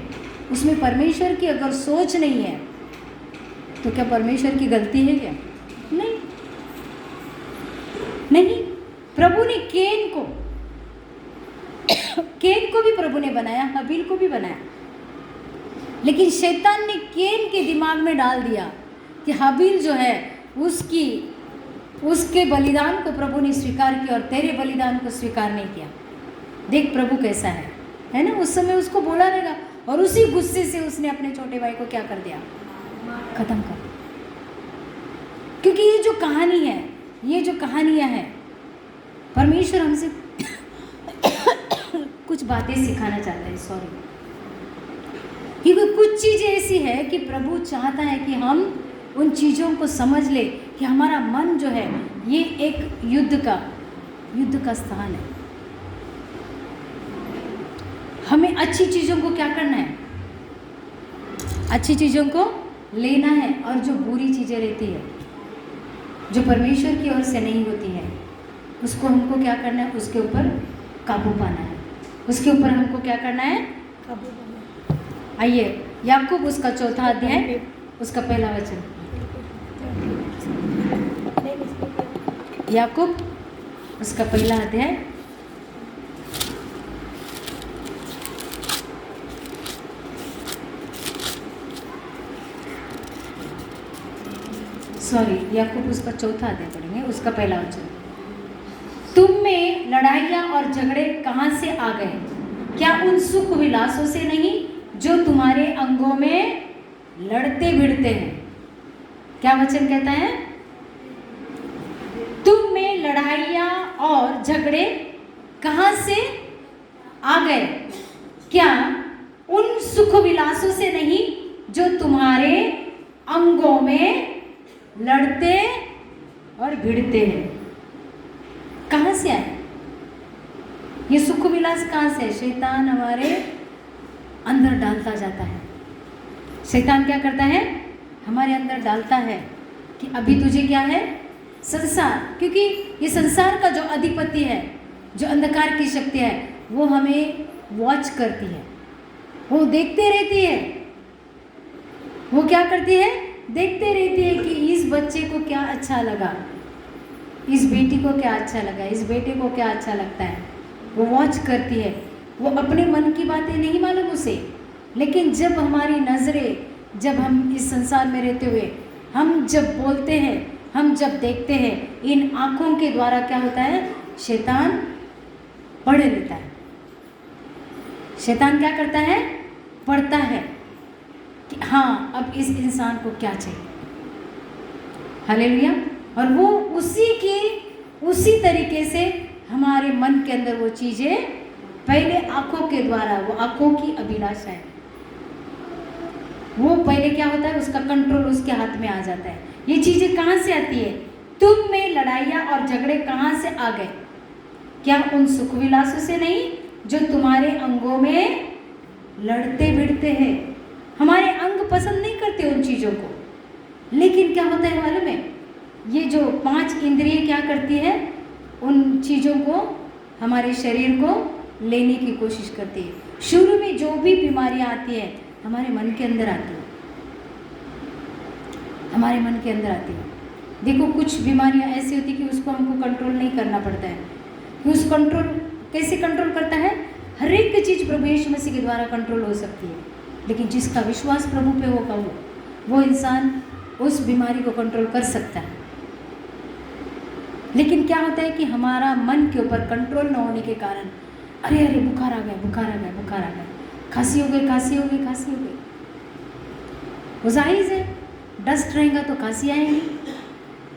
उसमें परमेश्वर की अगर सोच नहीं है तो क्या परमेश्वर की गलती है क्या? नहीं, नहीं। प्रभु ने केन को भी प्रभु ने बनाया, हबील को भी बनाया, लेकिन शैतान ने केन के दिमाग में डाल दिया कि हबील जो है उसके बलिदान को प्रभु ने स्वीकार किया और तेरे बलिदान को स्वीकार नहीं किया। देख प्रभु कैसा है ना? उस समय उसको बोला रहेगा और उसी गुस्से से उसने अपने छोटे भाई को क्या कर दिया? खत्म कर दिया। क्योंकि ये जो कहानी है, ये जो कहानियाँ हैं, परमेश्वर हमसे कुछ बातें सिखाना चाहता है। सॉरी, क्योंकि कुछ चीज़ें ऐसी है कि प्रभु चाहता है कि हम उन चीज़ों को समझ ले कि हमारा मन जो है ये एक युद्ध का स्थान है। हमें अच्छी चीज़ों को क्या करना है? अच्छी चीज़ों को लेना है, और जो बुरी चीज़ें रहती है, जो परमेश्वर की ओर से नहीं होती है, उसको हमको क्या करना है? उसके ऊपर काबू पाना है। उसके ऊपर हमको क्या करना है? काबू पाना है। आइए याकूब उसका 4 अध्याय उसका 1 वचन। याकूब उसका 1 अध्याय याकूब उसका 4 अध्याय पढ़ेंगे, उसका 1 वचन। तुम में लड़ाइयाँ और झगड़े कहाँ से आ गए? क्या उन सुख विलासों से नहीं जो तुम्हारे अंगों में लड़ते भिड़ते हैं? क्या वचन कहता है? तुम में लड़ाइयाँ और झगड़े कहाँ से आ गए? क्या उन सुख विलासों से नहीं जो तुम्हारे अंगों में लड़ते और भिड़ते हैं? कहाँ से आए ये सुख विलास? कहाँ से? शैतान हमारे अंदर डालता जाता है। शैतान क्या करता है? हमारे अंदर डालता है कि अभी तुझे क्या है? संसार, क्योंकि ये संसार का जो अधिपति है, जो अंधकार की शक्ति है, वो हमें वॉच करती है, वो देखते रहती है। वो क्या करती है? देखते रहती है कि इस बच्चे को क्या अच्छा लगा, इस बेटी को क्या अच्छा लगा, इस बेटे को क्या अच्छा लगता है। वो वॉच करती है। वो अपने मन की बातें नहीं मालूम उसे, लेकिन जब हमारी नज़रें, जब हम इस संसार में रहते हुए हम जब बोलते हैं, हम जब देखते हैं, इन आँखों के द्वारा क्या होता है? शैतान पढ़ लेता है। शैतान क्या करता है? पढ़ता है कि हाँ अब इस इंसान को क्या चाहिए। हालेलुया। और वो उसी तरीके से हमारे मन के अंदर वो चीज़ें पहले आँखों के द्वारा, वो आँखों की अभिलाषा है, वो पहले क्या होता है? उसका कंट्रोल उसके हाथ में आ जाता है। ये चीज़ें कहाँ से आती है? तुम में लड़ाइयाँ और झगड़े कहाँ से आ गए? क्या उन सुख विलासों से नहीं जो तुम्हारे अंगों में लड़ते भिड़ते हैं? हमारे अंग पसंद नहीं करते उन चीज़ों को, लेकिन क्या होता है मालूम है? ये जो 5 इंद्रिय क्या करती है? उन चीज़ों को, हमारे शरीर को लेने की कोशिश करती है। शुरू में जो भी बीमारियां आती है हमारे मन के अंदर आती है, हमारे मन के अंदर आती है। देखो कुछ बीमारियां ऐसी होती है कि उसको हमको कंट्रोल नहीं करना पड़ता है। उस कंट्रोल कैसे कंट्रोल करता है? हर एक चीज़ प्रभु यीशु मसीह के द्वारा कंट्रोल हो सकती है, लेकिन जिसका विश्वास प्रभु पे होगा वो इंसान उस बीमारी को कंट्रोल कर सकता है। लेकिन क्या होता है कि हमारा मन के ऊपर कंट्रोल न होने के कारण अरे बुखार आ गया, खांसी हो गई। वो जाहिर है डस्ट रहेगा तो खांसी आएगी,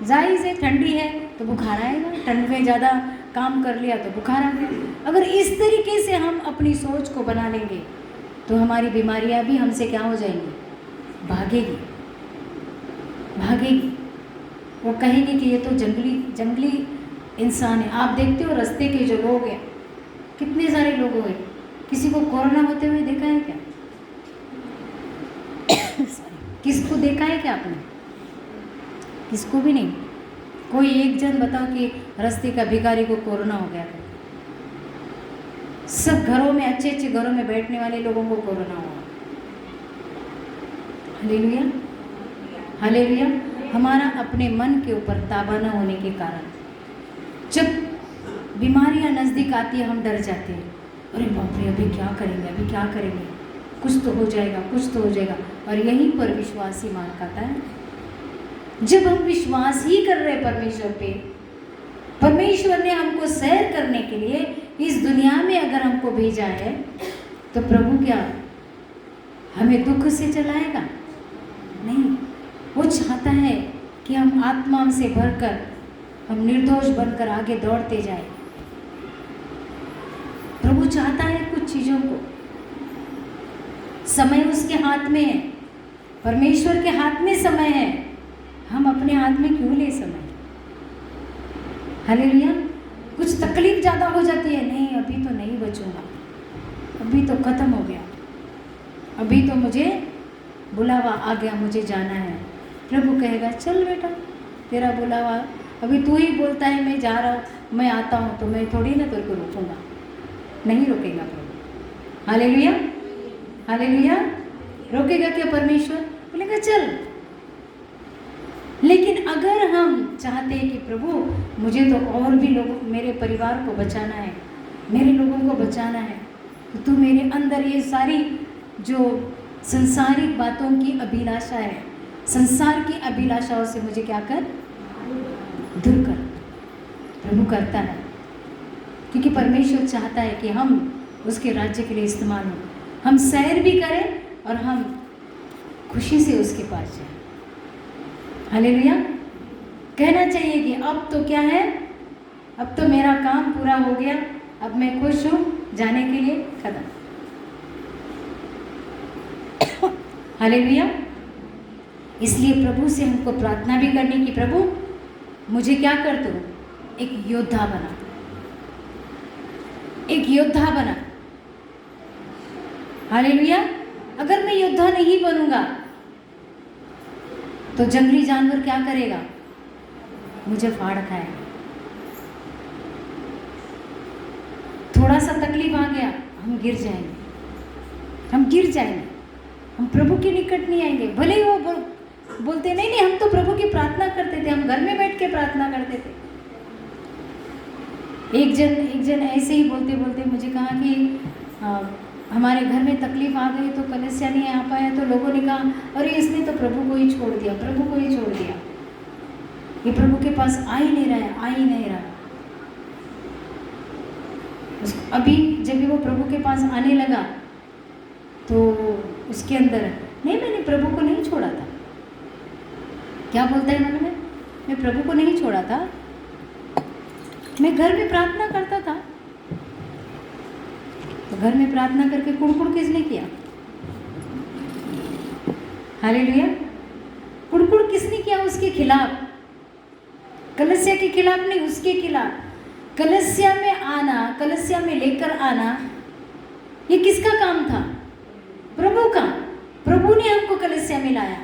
जाहिर है ठंडी है तो बुखार आएगा, ठंड में ज़्यादा काम कर लिया तो बुखार आ गया। अगर इस तरीके से हम अपनी सोच को बना लेंगे तो हमारी बीमारियां भी हमसे क्या हो जाएंगी, भागेगी भागेगी। वो कहेंगे कि ये तो जंगली इंसान है। आप देखते हो रास्ते के जो लोग हैं, कितने सारे लोग हुए, किसी को कोरोना होते हुए देखा है क्या? किसको देखा है क्या आपने? किसको भी नहीं। कोई एक जन बताओ कि रास्ते का भिखारी को कोरोना हो गया था। सब घरों में, अच्छे अच्छे घरों में बैठने वाले लोगों को कोरोना हुआ। Hallelujah hallelujah. हमारा अपने मन के ऊपर ताबा न होने के कारण जब बीमारियां नज़दीक आती है हम डर जाते हैं। अरे बाप रे, अभी क्या करेंगे, अभी क्या करेंगे, कुछ तो हो जाएगा, कुछ तो हो जाएगा। और यहीं पर विश्वास ही मार खाता है। जब हम विश्वास ही कर रहे परमेश्वर पे, परमेश्वर ने हमको सैर करने के लिए इस दुनिया में अगर हमको भेजा है, तो प्रभु क्या हमें दुख से चलाएगा? नहीं, वो चाहता है कि हम आत्मा से भरकर, हम निर्दोष बनकर आगे दौड़ते जाए। प्रभु चाहता है कुछ चीज़ों को, समय उसके हाथ में है, परमेश्वर के हाथ में समय है, हम अपने हाथ में क्यों ले समय? हालेलुया। कुछ तकलीफ ज़्यादा हो जाती है, नहीं अभी तो नहीं बचूंगा, अभी तो ख़त्म हो गया, अभी तो मुझे बुलावा आ गया, मुझे जाना है। प्रभु कहेगा चल बेटा, तेरा बुलावा, अभी तू ही बोलता है मैं जा रहा हूँ, मैं आता हूँ, तो मैं थोड़ी ना तेरे को रोकूंगा। नहीं रोकेगा प्रभु। Hallelujah hallelujah. रोकेगा क्या परमेश्वर? बोलेगा चल। लेकिन अगर हम चाहते हैं कि प्रभु मुझे तो और भी लोगों, मेरे परिवार को बचाना है, मेरे लोगों को बचाना है, तो तू मेरे अंदर ये सारी जो संसारिक बातों की अभिलाषा है, संसार की अभिलाषाओं से मुझे क्या कर, दूर कर। प्रभु करता है, क्योंकि परमेश्वर चाहता है कि हम उसके राज्य के लिए इस्तेमाल हों, हम सैर भी करें और हम खुशी से उसके पास जाएं। हालेलुया। कहना चाहिए कि अब तो क्या है, अब तो मेरा काम पूरा हो गया, अब मैं खुश हूँ, जाने के लिए खत्म। हालेलुया। इसलिए प्रभु से हमको प्रार्थना भी करनी कि प्रभु मुझे क्या कर दो, एक योद्धा बना, एक योद्धा बना। हालेलुया। अगर मैं योद्धा नहीं बनूंगा तो जंगली जानवर क्या करेगा, मुझे फाड़ खाएगा। थोड़ा सा तकलीफ आ गया, हम गिर जाएंगे, हम गिर जाएंगे, हम प्रभु के निकट नहीं आएंगे। भले ही वो बोलते नहीं हम तो प्रभु की प्रार्थना करते थे, हम घर में बैठ के प्रार्थना करते थे। एक जन ऐसे ही बोलते बोलते मुझे कहा कि हमारे घर में तकलीफ आ गई तो कलीसिया नहीं आ पाया, तो लोगों ने कहा अरे इसने तो प्रभु को ही छोड़ दिया, प्रभु को ही छोड़ दिया, ये प्रभु के पास आ ही नहीं रहा है, आ ही नहीं रहा। अभी जब भी वो प्रभु के पास आने लगा तो उसके अंदर नहीं, मैंने प्रभु को नहीं छोड़ा था। क्या बोलता है मन में, मैं प्रभु को नहीं छोड़ा था, मैं घर में प्रार्थना करता था। तो घर में प्रार्थना करके कुड़कुड़ किसने किया? हालेलुया। कुड़कुड़ किसने किया उसके खिलाफ? कलीसिया के खिलाफ नहीं, उसके खिलाफ। कलीसिया में आना, कलीसिया में लेकर आना, ये किसका काम था? प्रभु का। प्रभु ने हमको कलीसिया में लाया,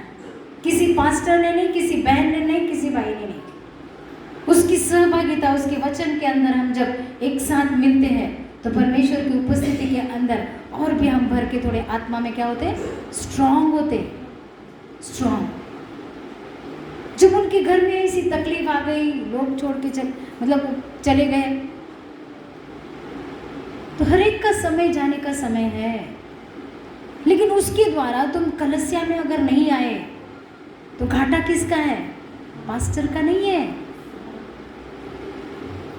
किसी पास्टर ने नहीं, किसी बहन ने नहीं, किसी भाई ने नहीं। उसकी सहभागिता, उसके वचन के अंदर हम जब एक साथ मिलते हैं तो परमेश्वर की उपस्थिति के अंदर और भी हम भर के थोड़े आत्मा में क्या होते, स्ट्रांग होते, स्ट्रांग। जब उनके घर में ऐसी तकलीफ आ गई, लोग छोड़ के चले गए, तो हर एक का समय जाने का समय है। लेकिन उसके द्वारा तुम कलीसिया में अगर नहीं आए तो घाटा किसका है? पास्टर का नहीं है,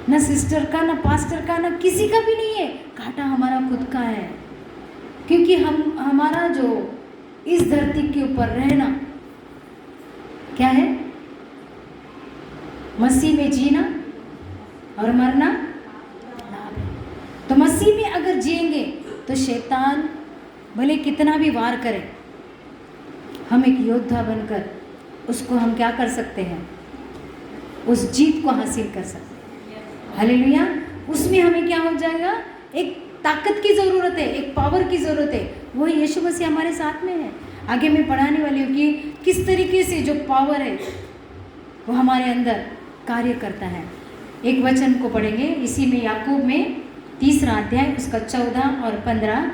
न सिस्टर का, न पास्टर का, न किसी का भी नहीं है। घाटा हमारा खुद का है, क्योंकि हमारा जो इस धरती के ऊपर रहना क्या है? मसीह में जीना और मरना मसीह में अगर जिएंगे तो शैतान भले कितना भी वार करे, हम एक योद्धा बनकर उसको हम क्या कर सकते हैं, उस जीत को हासिल कर सकते हैं। हालेलुया। उसमें हमें क्या हो जाएगा, एक ताकत की ज़रूरत है, एक पावर की ज़रूरत है, वो यीशु मसीह हमारे साथ में है। आगे मैं पढ़ाने वाली हूँ कि किस तरीके से जो पावर है वो हमारे अंदर कार्य करता है। एक वचन को पढ़ेंगे इसी में, याकूब में 3 अध्याय उसका 14 और 15।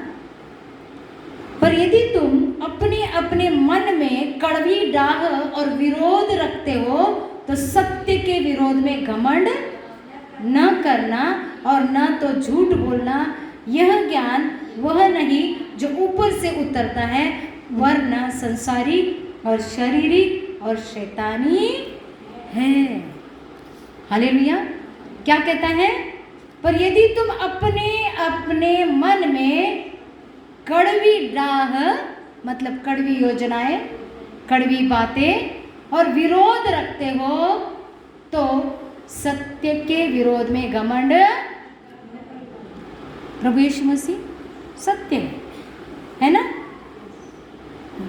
पर यदि तुम अपने अपने मन में कड़वी डाह और विरोध रखते हो तो सत्य के विरोध में घमंड न करना और न तो झूठ बोलना। यह ज्ञान वह नहीं जो ऊपर से उतरता है, वरना संसारिक और शारीरिक और शैतानी है। हालेलुया। क्या कहता है, पर यदि तुम अपने अपने मन में कड़वी डाह मतलब कड़वी योजनाएं, कड़वी बातें और विरोध रखते हो तो सत्य के विरोध में घमंड। प्रभु यीशु मसीह सत्य है ना।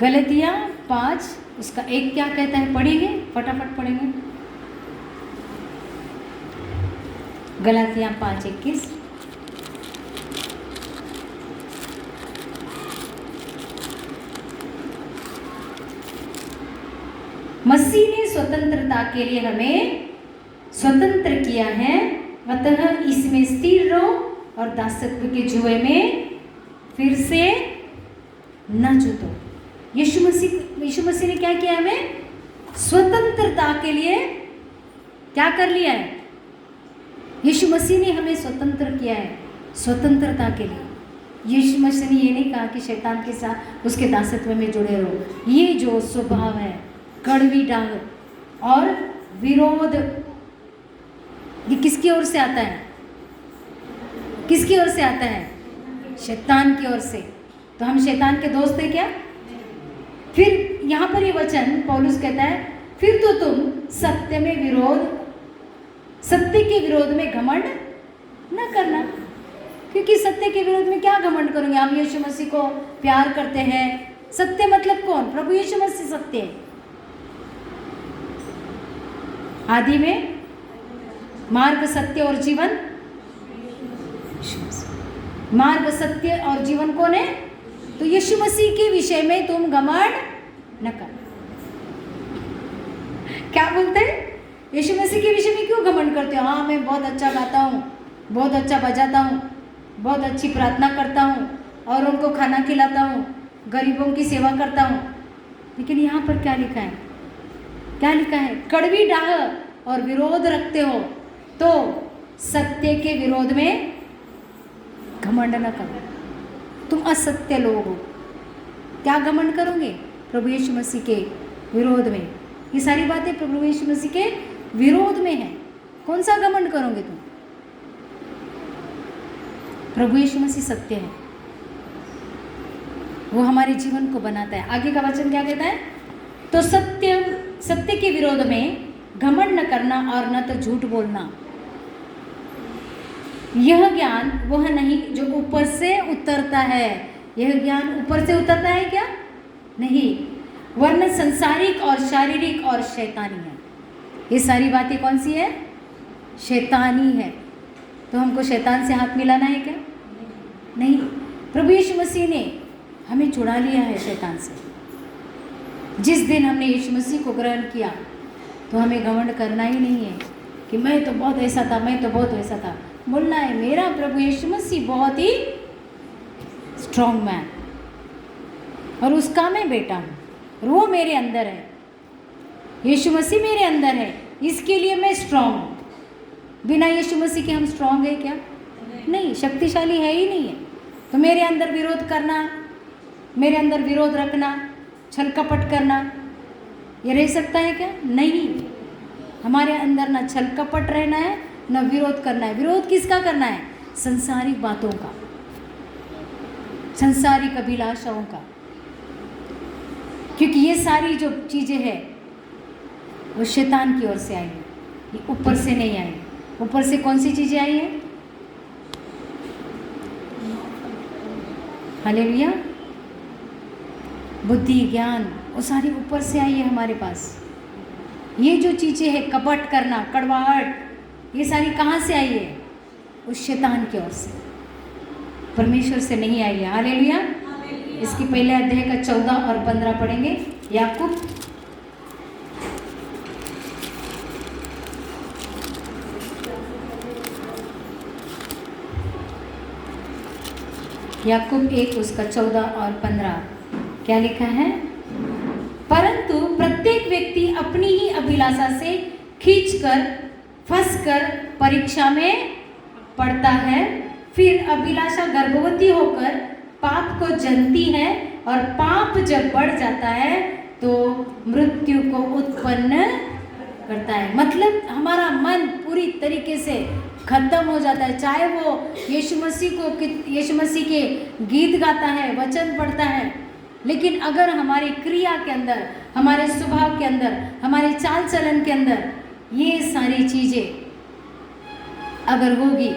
गलतियाँ 5 उसका 1 क्या कहता है, पढ़ेंगे, फटाफट पढ़ेंगे। गलातियाँ 5:21। मसीह ने स्वतंत्रता के लिए हमें स्वतंत्र किया है, अतः इसमें स्थिर रहो और दासत्व के जुए में फिर से न जूतो। यीशु मसीह ने क्या किया, हमें स्वतंत्रता के लिए क्या कर लिया है। यीशु मसीह ने हमें स्वतंत्र किया है, स्वतंत्रता के लिए। यीशु मसीह ने ये नहीं कहा कि शैतान के साथ उसके दासत्व में जुड़े रहो। ये जो स्वभाव है, कड़वी डाह और विरोध, ये किसकी ओर से आता है, किसकी ओर से आता है, शैतान की ओर से। तो हम शैतान के दोस्त हैं क्या। फिर यहाँ पर ये वचन पौलुस कहता है, फिर तो तुम सत्य के विरोध में घमंड न करना। क्योंकि सत्य के विरोध में क्या घमंड करोगे, हम यीशु मसीह को प्यार करते हैं। सत्य मतलब कौन, प्रभु यीशु मसीह सत्य है। आदि में मार्ग सत्य और जीवन, मार्ग सत्य और जीवन कौन है, तो यीशु मसीह के विषय में तुम घमंड न कर। क्या बोलते हैं, यीशु मसीह के विषय में क्यों घमंड करते हो। हाँ, मैं बहुत अच्छा गाता हूँ, बहुत अच्छा बजाता हूँ, बहुत अच्छी प्रार्थना करता हूँ और उनको खाना खिलाता हूँ, गरीबों की सेवा करता हूँ। लेकिन यहाँ पर क्या लिखा है, क्या लिखा है, कड़वी डाह और विरोध रखते हो तो सत्य के विरोध में घमंड न करो। तुम असत्य लोग हो, क्या घमंड करोगे, प्रभु यीशु मसीह के विरोध में। ये सारी बातें प्रभु यीशु मसीह के विरोध में है। कौन सा घमंड करोगे तुम। प्रभु यीशु मसीह सत्य है, वो हमारे जीवन को बनाता है। आगे का वचन क्या कहता है, तो सत्य के विरोध में घमंड न करना और न तो झूठ बोलना। यह ज्ञान वह नहीं जो ऊपर से उतरता है। यह ज्ञान ऊपर से उतरता है क्या, नहीं, वरना संसारिक और शारीरिक और शैतानी है। ये सारी बातें कौन सी है, शैतानी है। तो हमको शैतान से हाथ मिलाना है क्या, नहीं। प्रभु यीशु मसीह ने हमें छुड़ा लिया है शैतान से। जिस दिन हमने यीशु मसीह को ग्रहण किया तो हमें घमंड करना ही नहीं है कि मैं तो बहुत ऐसा था, मैं तो बहुत वैसा था। बोलना है मेरा प्रभु यीशु मसीह बहुत ही स्ट्रॉन्ग मैन और उसका मैं बेटा हूँ और वो मेरे अंदर है। यीशु मसीह मेरे अंदर है, इसके लिए मैं स्ट्रॉन्ग हूँ। बिना यीशु मसीह के हम स्ट्रॉन्ग है क्या, नहीं, शक्तिशाली है ही नहीं है। तो मेरे अंदर विरोध करना, मेरे अंदर विरोध रखना, छल कपट करना, ये रह सकता है क्या, नहीं। हमारे अंदर ना छल कपट रहना है, न विरोध करना है। विरोध किसका करना है, संसारिक बातों का, संसारिक अभिलाषाओं का। क्योंकि ये सारी जो चीज़ें हैं वो शैतान की ओर से आई है, ये ऊपर से नहीं आई। ऊपर से कौन सी चीज़ें आई है, हालेलुया। बुद्धि ज्ञान वो सारी ऊपर से आई है हमारे पास। ये जो चीज़ें हैं, कपट करना, कड़वाहट, ये सारी कहाँ से आई है? उस शैतान की ओर से, परमेश्वर से नहीं आई है। हालेलुया। इसकी पहले अध्याय का 14 और 15 पढ़ेंगे। याकूब याकूब 1 उसका 14 और 15 क्या लिखा है? परंतु प्रत्येक व्यक्ति अपनी ही अभिलाषा से खींचकर फंसकर परीक्षा में पड़ता है। फिर अभिलाषा गर्भवती होकर पाप को जनती है और पाप जब बढ़ जाता है तो मृत्यु को उत्पन्न करता है। मतलब हमारा मन पूरी तरीके से खत्म हो जाता है। चाहे वो यीशु मसीह के गीत गाता है, वचन पढ़ता है, लेकिन अगर हमारी क्रिया के अंदर, हमारे स्वभाव के अंदर, हमारे चाल चलन के अंदर ये सारी चीज़ें अगर होगी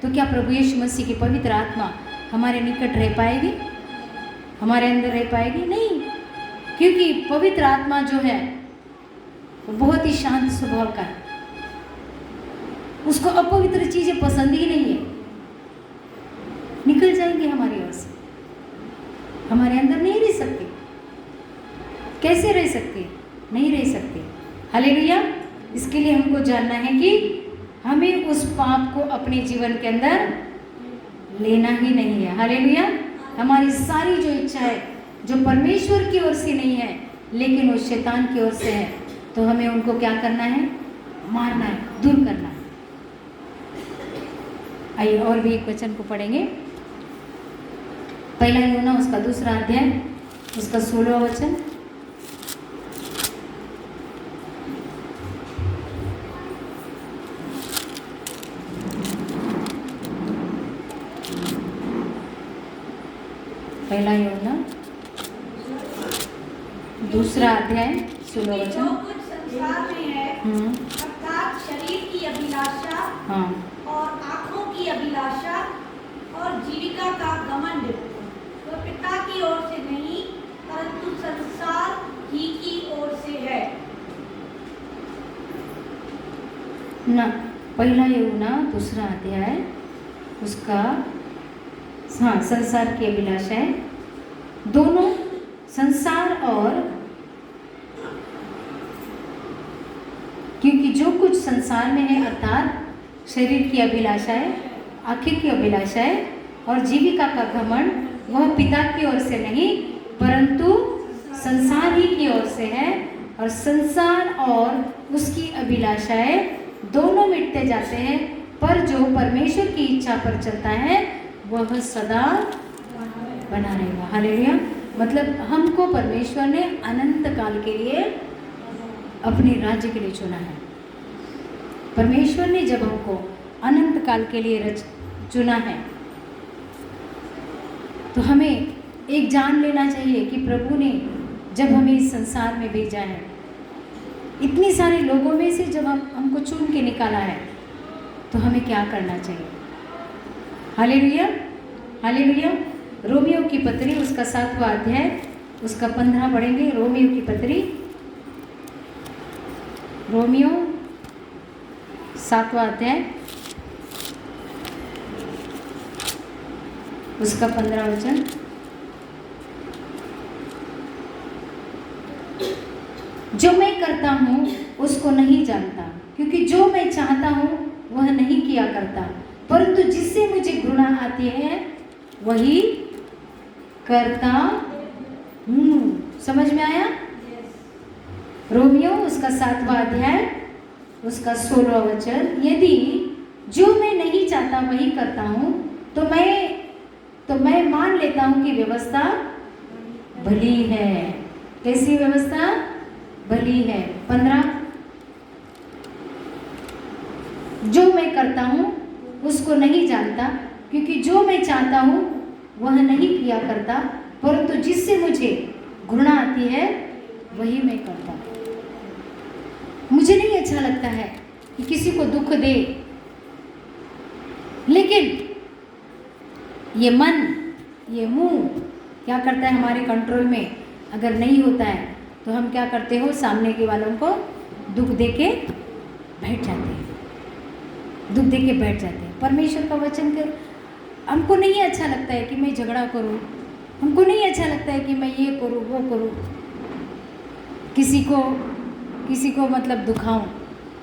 तो क्या प्रभु यीशु मसीह की पवित्र आत्मा हमारे निकट रह पाएगी? हमारे अंदर रह पाएगी? नहीं, क्योंकि पवित्र आत्मा जो है वो बहुत ही शांत स्वभाव का है। उसको अपवित्र चीज़ें पसंद ही नहीं है, निकल जाएंगी हमारी ओर से, हमारे अंदर नहीं रह सकती। कैसे रह सकती? नहीं रह सकती। हालेलुया। इसके लिए हमको जानना है कि हमें उस पाप को अपने जीवन के अंदर लेना ही नहीं है। हालेलुया। हमारी सारी जो इच्छा है जो परमेश्वर की ओर से नहीं है लेकिन वो शैतान की ओर से है, तो हमें उनको क्या करना है? मारना है, दूर करना है। आइए और भी एक वचन को पढ़ेंगे। पहला यूहन्ना उसका 2 अध्याय उसका 16 वचन। पहला यूहन्ना 2 अध्याय 16 वचन। जो कुछ संसार में है, अर्थात शरीर की अभिलाषा हाँ, और आंखों की अभिलाषा और जीविका का घमंड, वह पिता की ओर से नहीं परंतु संसार ही की ओर से है। ना पहला यूहन्ना 2 अध्याय उसका हाँ, संसार की अभिलाषा है। दोनों संसार और, क्योंकि जो कुछ संसार में है अर्थात शरीर की अभिलाषा है, आंखें की अभिलाषा है और जीविका का घमंड, वह पिता की ओर से नहीं परंतु संसार ही की ओर से है। और संसार और उसकी अभिलाषाएं दोनों मिटते जाते हैं, पर जो परमेश्वर की इच्छा पर चलता है वह सदा बना रहेगा। हालेलुया। मतलब हमको परमेश्वर ने अनंत काल के लिए अपने राज्य के लिए चुना है। परमेश्वर ने जब हमको अनंत काल के लिए चुना है तो हमें एक जान लेना चाहिए कि प्रभु ने जब हमें इस संसार में भेजा है, इतनी सारे लोगों में से जब हमको चुन के निकाला है, तो हमें क्या करना चाहिए? हालेलुया। हालेलुया। रोमियो की पत्री उसका 7वां अध्याय उसका 15 पढ़ेंगे। रोमियो की पत्री, रोमियो 7वां अध्याय उसका 15 वचन। जो मैं करता हूँ उसको नहीं जानता, क्योंकि जो मैं चाहता हूँ वह नहीं किया करता, परंतु जिससे मुझे घृणा आती है वही करता हूँ। समझ में आया? रोमियो उसका 7वां अध्याय उसका 16वां वचन। यदि जो मैं नहीं चाहता वही करता हूँ तो मैं मान लेता हूँ कि व्यवस्था भली है। कैसी व्यवस्था? भली है। 15, जो मैं करता हूँ उसको नहीं जानता, क्योंकि जो मैं चाहता हूँ वह नहीं किया करता, परंतु जिससे मुझे घृणा आती है वही मैं करता हूँ। मुझे नहीं अच्छा लगता है कि किसी को दुख दे, लेकिन ये मन ये मुंह क्या करता है हमारे कंट्रोल में, अगर नहीं होता है तो हम क्या करते हो, सामने के वालों को दुख दे के बैठ जाते हैं, दुख दे के बैठ जाते हैं। परमेश्वर का वचन के हमको नहीं अच्छा लगता है कि मैं झगड़ा करूं, हमको नहीं अच्छा लगता है कि मैं ये करूं वो करूं, किसी को मतलब दुखाऊं,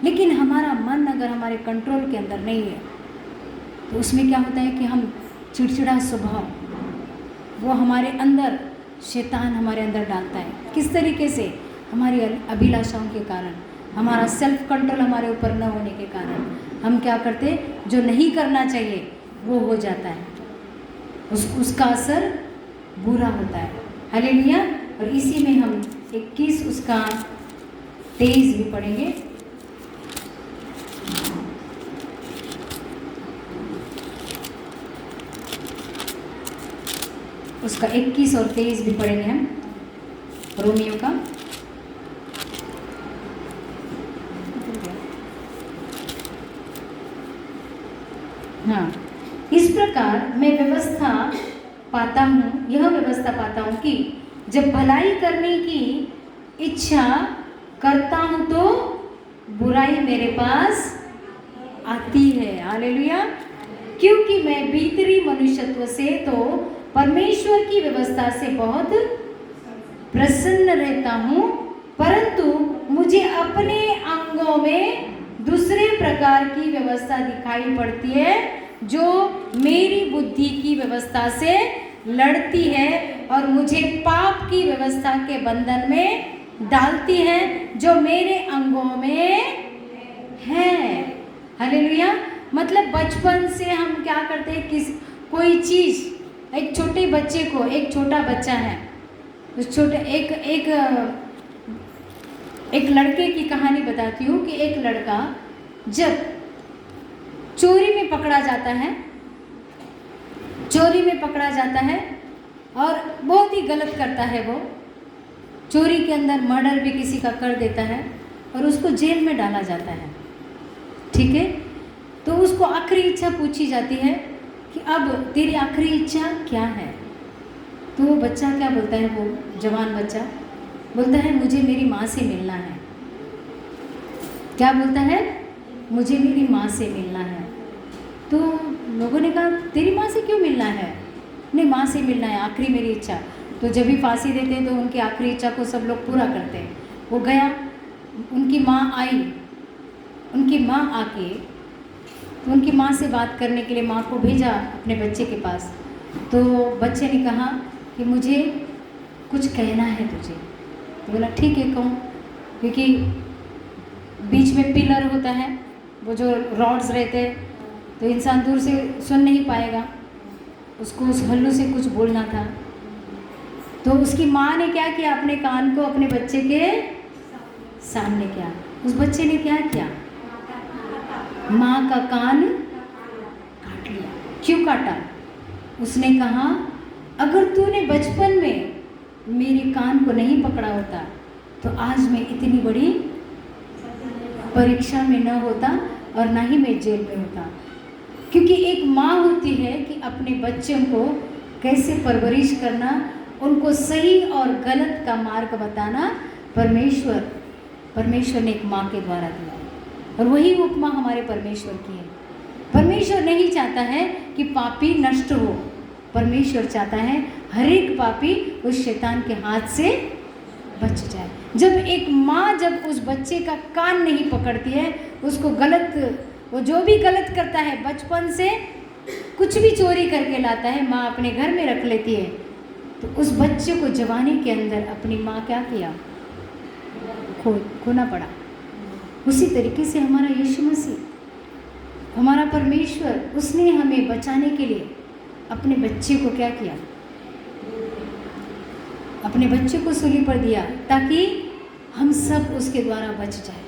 लेकिन हमारा मन अगर हमारे कंट्रोल के अंदर नहीं है तो उसमें क्या होता है कि हम चिड़चिड़ा स्वभाव वो हमारे अंदर शैतान हमारे अंदर डालता है। किस तरीके से? हमारी अभिलाषाओं के कारण, हमारा सेल्फ कंट्रोल हमारे ऊपर न होने के कारण हम क्या करते, जो नहीं करना चाहिए वो हो जाता है, उसका असर बुरा होता है। हालेलुया। और इसी में हम 21 उसका 23 भी पढ़ेंगे। उसका 21 और 23 भी पढ़ेंगे हम, रोमियो का। हाँ, इस प्रकार मैं यह व्यवस्था पाता हूँ कि जब भलाई करने की इच्छा करता हूँ तो बुराई मेरे पास आती है। हालेलुया। क्योंकि मैं भीतरी मनुष्यत्व से तो परमेश्वर की व्यवस्था से बहुत प्रसन्न रहता हूँ, परंतु मुझे अपने अंगों में दूसरे प्रकार की व्यवस्था दिखाई पड़ती है जो मेरी बुद्धि की व्यवस्था से लड़ती है और मुझे पाप की व्यवस्था के बंधन में डालती है जो मेरे अंगों में है। हालेलुया। मतलब बचपन से हम क्या करते हैं, कोई चीज़, एक छोटे बच्चे को, एक छोटा बच्चा है, उस छोटे एक लड़के की कहानी बताती हूँ कि एक लड़का जब चोरी में पकड़ा जाता है और बहुत ही गलत करता है, वो चोरी के अंदर मर्डर भी किसी का कर देता है और उसको जेल में डाला जाता है। ठीक है, तो उसको आखिरी इच्छा पूछी जाती है कि अब तेरी आखिरी इच्छा क्या है? तो वो बच्चा क्या बोलता है, वो जवान बच्चा बोलता है मुझे मेरी माँ से मिलना है। क्या बोलता है? मुझे मेरी माँ से मिलना है। तो लोगों ने कहा तेरी माँ से क्यों मिलना है? नहीं, माँ से मिलना है, आखिरी मेरी इच्छा। तो जब भी फांसी देते हैं तो उनकी आखिरी इच्छा को सब लोग पूरा करते हैं। वो गया, उनकी माँ आई, उनकी माँ आके तो उनकी माँ से बात करने के लिए माँ को भेजा अपने बच्चे के पास। तो बच्चे ने कहा कि मुझे कुछ कहना है तुझे। तो बोला ठीक है कहूँ, क्योंकि बीच में पिलर होता है, वो जो रॉड्स रहते हैं, तो इंसान दूर से सुन नहीं पाएगा, उसको उस हल्लू से कुछ बोलना था। तो उसकी माँ ने क्या किया, अपने कान को अपने बच्चे के सामने किया। उस बच्चे ने क्या किया, माँ का कान काट लिया। क्यों काटा? उसने कहा अगर तूने बचपन में मेरे कान को नहीं पकड़ा होता तो आज मैं इतनी बड़ी परीक्षा में न होता और ना ही मैं जेल में होता। क्योंकि एक माँ होती है कि अपने बच्चों को कैसे परवरिश करना, उनको सही और गलत का मार्ग बताना परमेश्वर ने एक माँ के द्वारा दिया। और वही उपमा हमारे परमेश्वर की है। परमेश्वर नहीं चाहता है कि पापी नष्ट हो, परमेश्वर चाहता है हर एक पापी उस शैतान के हाथ से बच जाए। जब एक माँ जब उस बच्चे का कान नहीं पकड़ती है, उसको वो जो भी गलत करता है, बचपन से कुछ भी चोरी करके लाता है, माँ अपने घर में रख लेती है, तो उस बच्चे को जवानी के अंदर अपनी माँ क्या किया, खोना पड़ा। उसी तरीके से हमारा यीशु मसीह, हमारा परमेश्वर, उसने हमें बचाने के लिए अपने बच्चे को क्या किया, अपने बच्चे को सूली पर दिया ताकि हम सब उसके द्वारा बच जाए।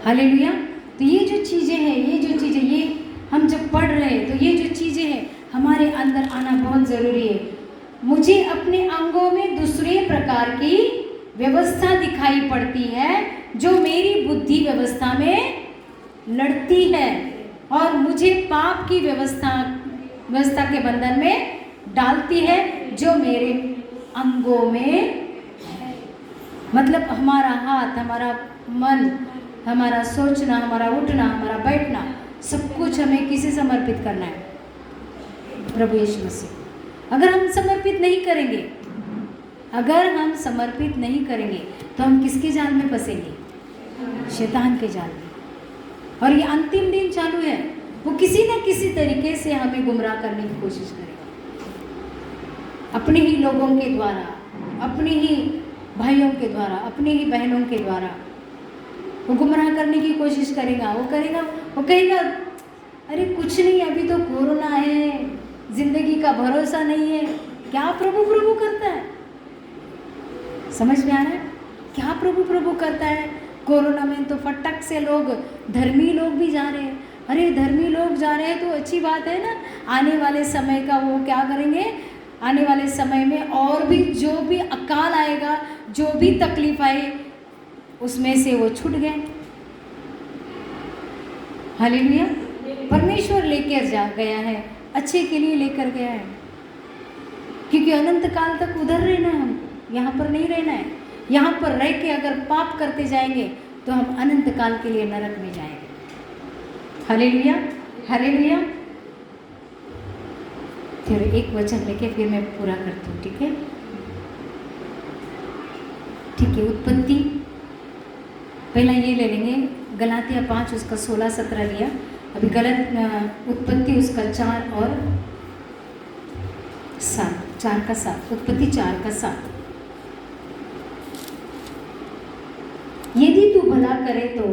हालेलुया। तो ये जो चीज़ें हैं, ये हम जब पढ़ रहे हैं तो ये जो चीज़ें हैं हमारे अंदर आना बहुत ज़रूरी है। मुझे अपने अंगों में दूसरे प्रकार की व्यवस्था दिखाई पड़ती है जो मेरी बुद्धि व्यवस्था में लड़ती है और मुझे पाप की व्यवस्था के बंधन में डालती है जो मेरे अंगों में है। मतलब हमारा हाथ, हमारा मन, हमारा सोचना, हमारा उठना, हमारा बैठना, सब कुछ हमें किसे समर्पित करना है? प्रभु यीशु मसीह। अगर हम समर्पित नहीं करेंगे, अगर हम समर्पित नहीं करेंगे तो हम किसके जाल में फंसेंगे? शैतान के जाल में। और ये अंतिम दिन चालू है, वो किसी न किसी तरीके से हमें गुमराह करने की कोशिश करेगा, अपने ही लोगों के द्वारा, अपने ही भाइयों के द्वारा, अपने ही बहनों के द्वारा वो गुमराह करने की कोशिश करेगा। वो कहेगा अरे कुछ नहीं, अभी तो कोरोना है, जिंदगी का भरोसा नहीं है। क्या प्रभु प्रभु करता है? समझ में आ रहा है? क्या प्रभु प्रभु करता है? कोरोना में तो फटक से लोग, धर्मी लोग भी जा रहे हैं। अरे धर्मी लोग जा रहे हैं तो अच्छी बात है ना। आने वाले समय का वो क्या करेंगे? आने वाले समय में और भी जो भी अकाल आएगा, जो भी तकलीफ आए, उसमें से वो छूट गए। हालेलुया। परमेश्वर लेकर जा गया है, अच्छे के लिए लेकर गया है, क्योंकि अनंत काल तक उधर रहना है, हम यहाँ पर नहीं रहना है। यहाँ पर रह के अगर पाप करते जाएंगे तो हम अनंत काल के लिए नरक में जाएंगे। Hallelujah, hallelujah. फिर एक वचन लेके फिर मैं पूरा करती हूँ, ठीक है? ठीक है, उत्पत्ति पहला ये ले लेंगे, गलातिया 5 उसका 16-17 लिया। अभी उत्पत्ति उसका 4 और 7, 4 का 7, उत्पत्ति 4 का 7। यदि तू भला करे तो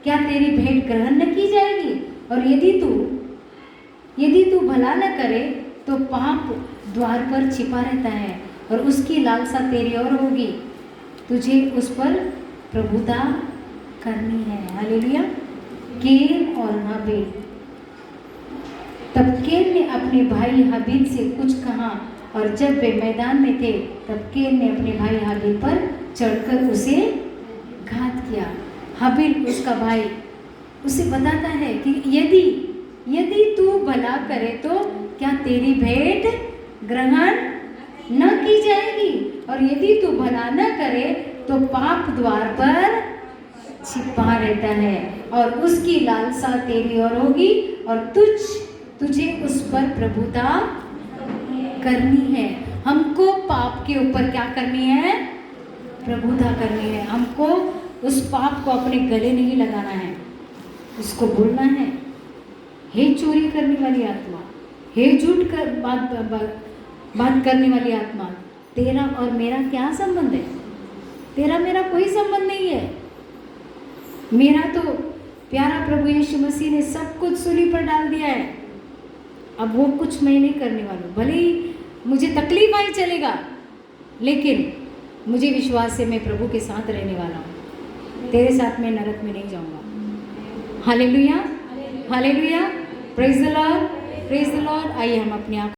क्या तेरी भेंट ग्रहण न की जाएगी? और यदि तू भला न करे तो पाप द्वार पर छिपा रहता है और उसकी लालसा तेरी ओर होगी, तुझे उस पर प्रभुता करनी है। हालेलुया। केन और हाबिल। तब केन ने अपने भाई हाबिल से कुछ कहा, और जब वे मैदान में थे तब केन ने अपने भाई हाबिल पर चढ़कर उसे घात किया। हाबिल उसका भाई उसे बताता है कि यदि तू भला करे तो क्या तेरी भेंट ग्रहण न की जाएगी, और यदि तू भला न करे तो पाप द्वार पर छिपा रहता है और उसकी लालसा तेरी ओर होगी, और तुझे उस पर प्रभुता करनी है। हमको पाप के ऊपर क्या करनी है? प्रभुता करनी है। हमको उस पाप को अपने गले नहीं लगाना है, उसको बोलना है, हे चोरी करने वाली आत्मा, हे झूठ कर बात करने वाली आत्मा, तेरा और मेरा क्या संबंध है? तेरा मेरा कोई संबंध नहीं है। मेरा तो प्यारा प्रभु यीशु मसीह ने सब कुछ सूली पर डाल दिया है। अब वो कुछ मैं नहीं करने वाला हूँ। भले ही मुझे तकलीफ आई चलेगा, लेकिन मुझे विश्वास है मैं प्रभु के साथ रहने वाला हूँ। तेरे साथ मैं नरक में नहीं जाऊँगा। Hallelujah, hallelujah. Praise the Lord, praise the Lord. आइए हम अपने आप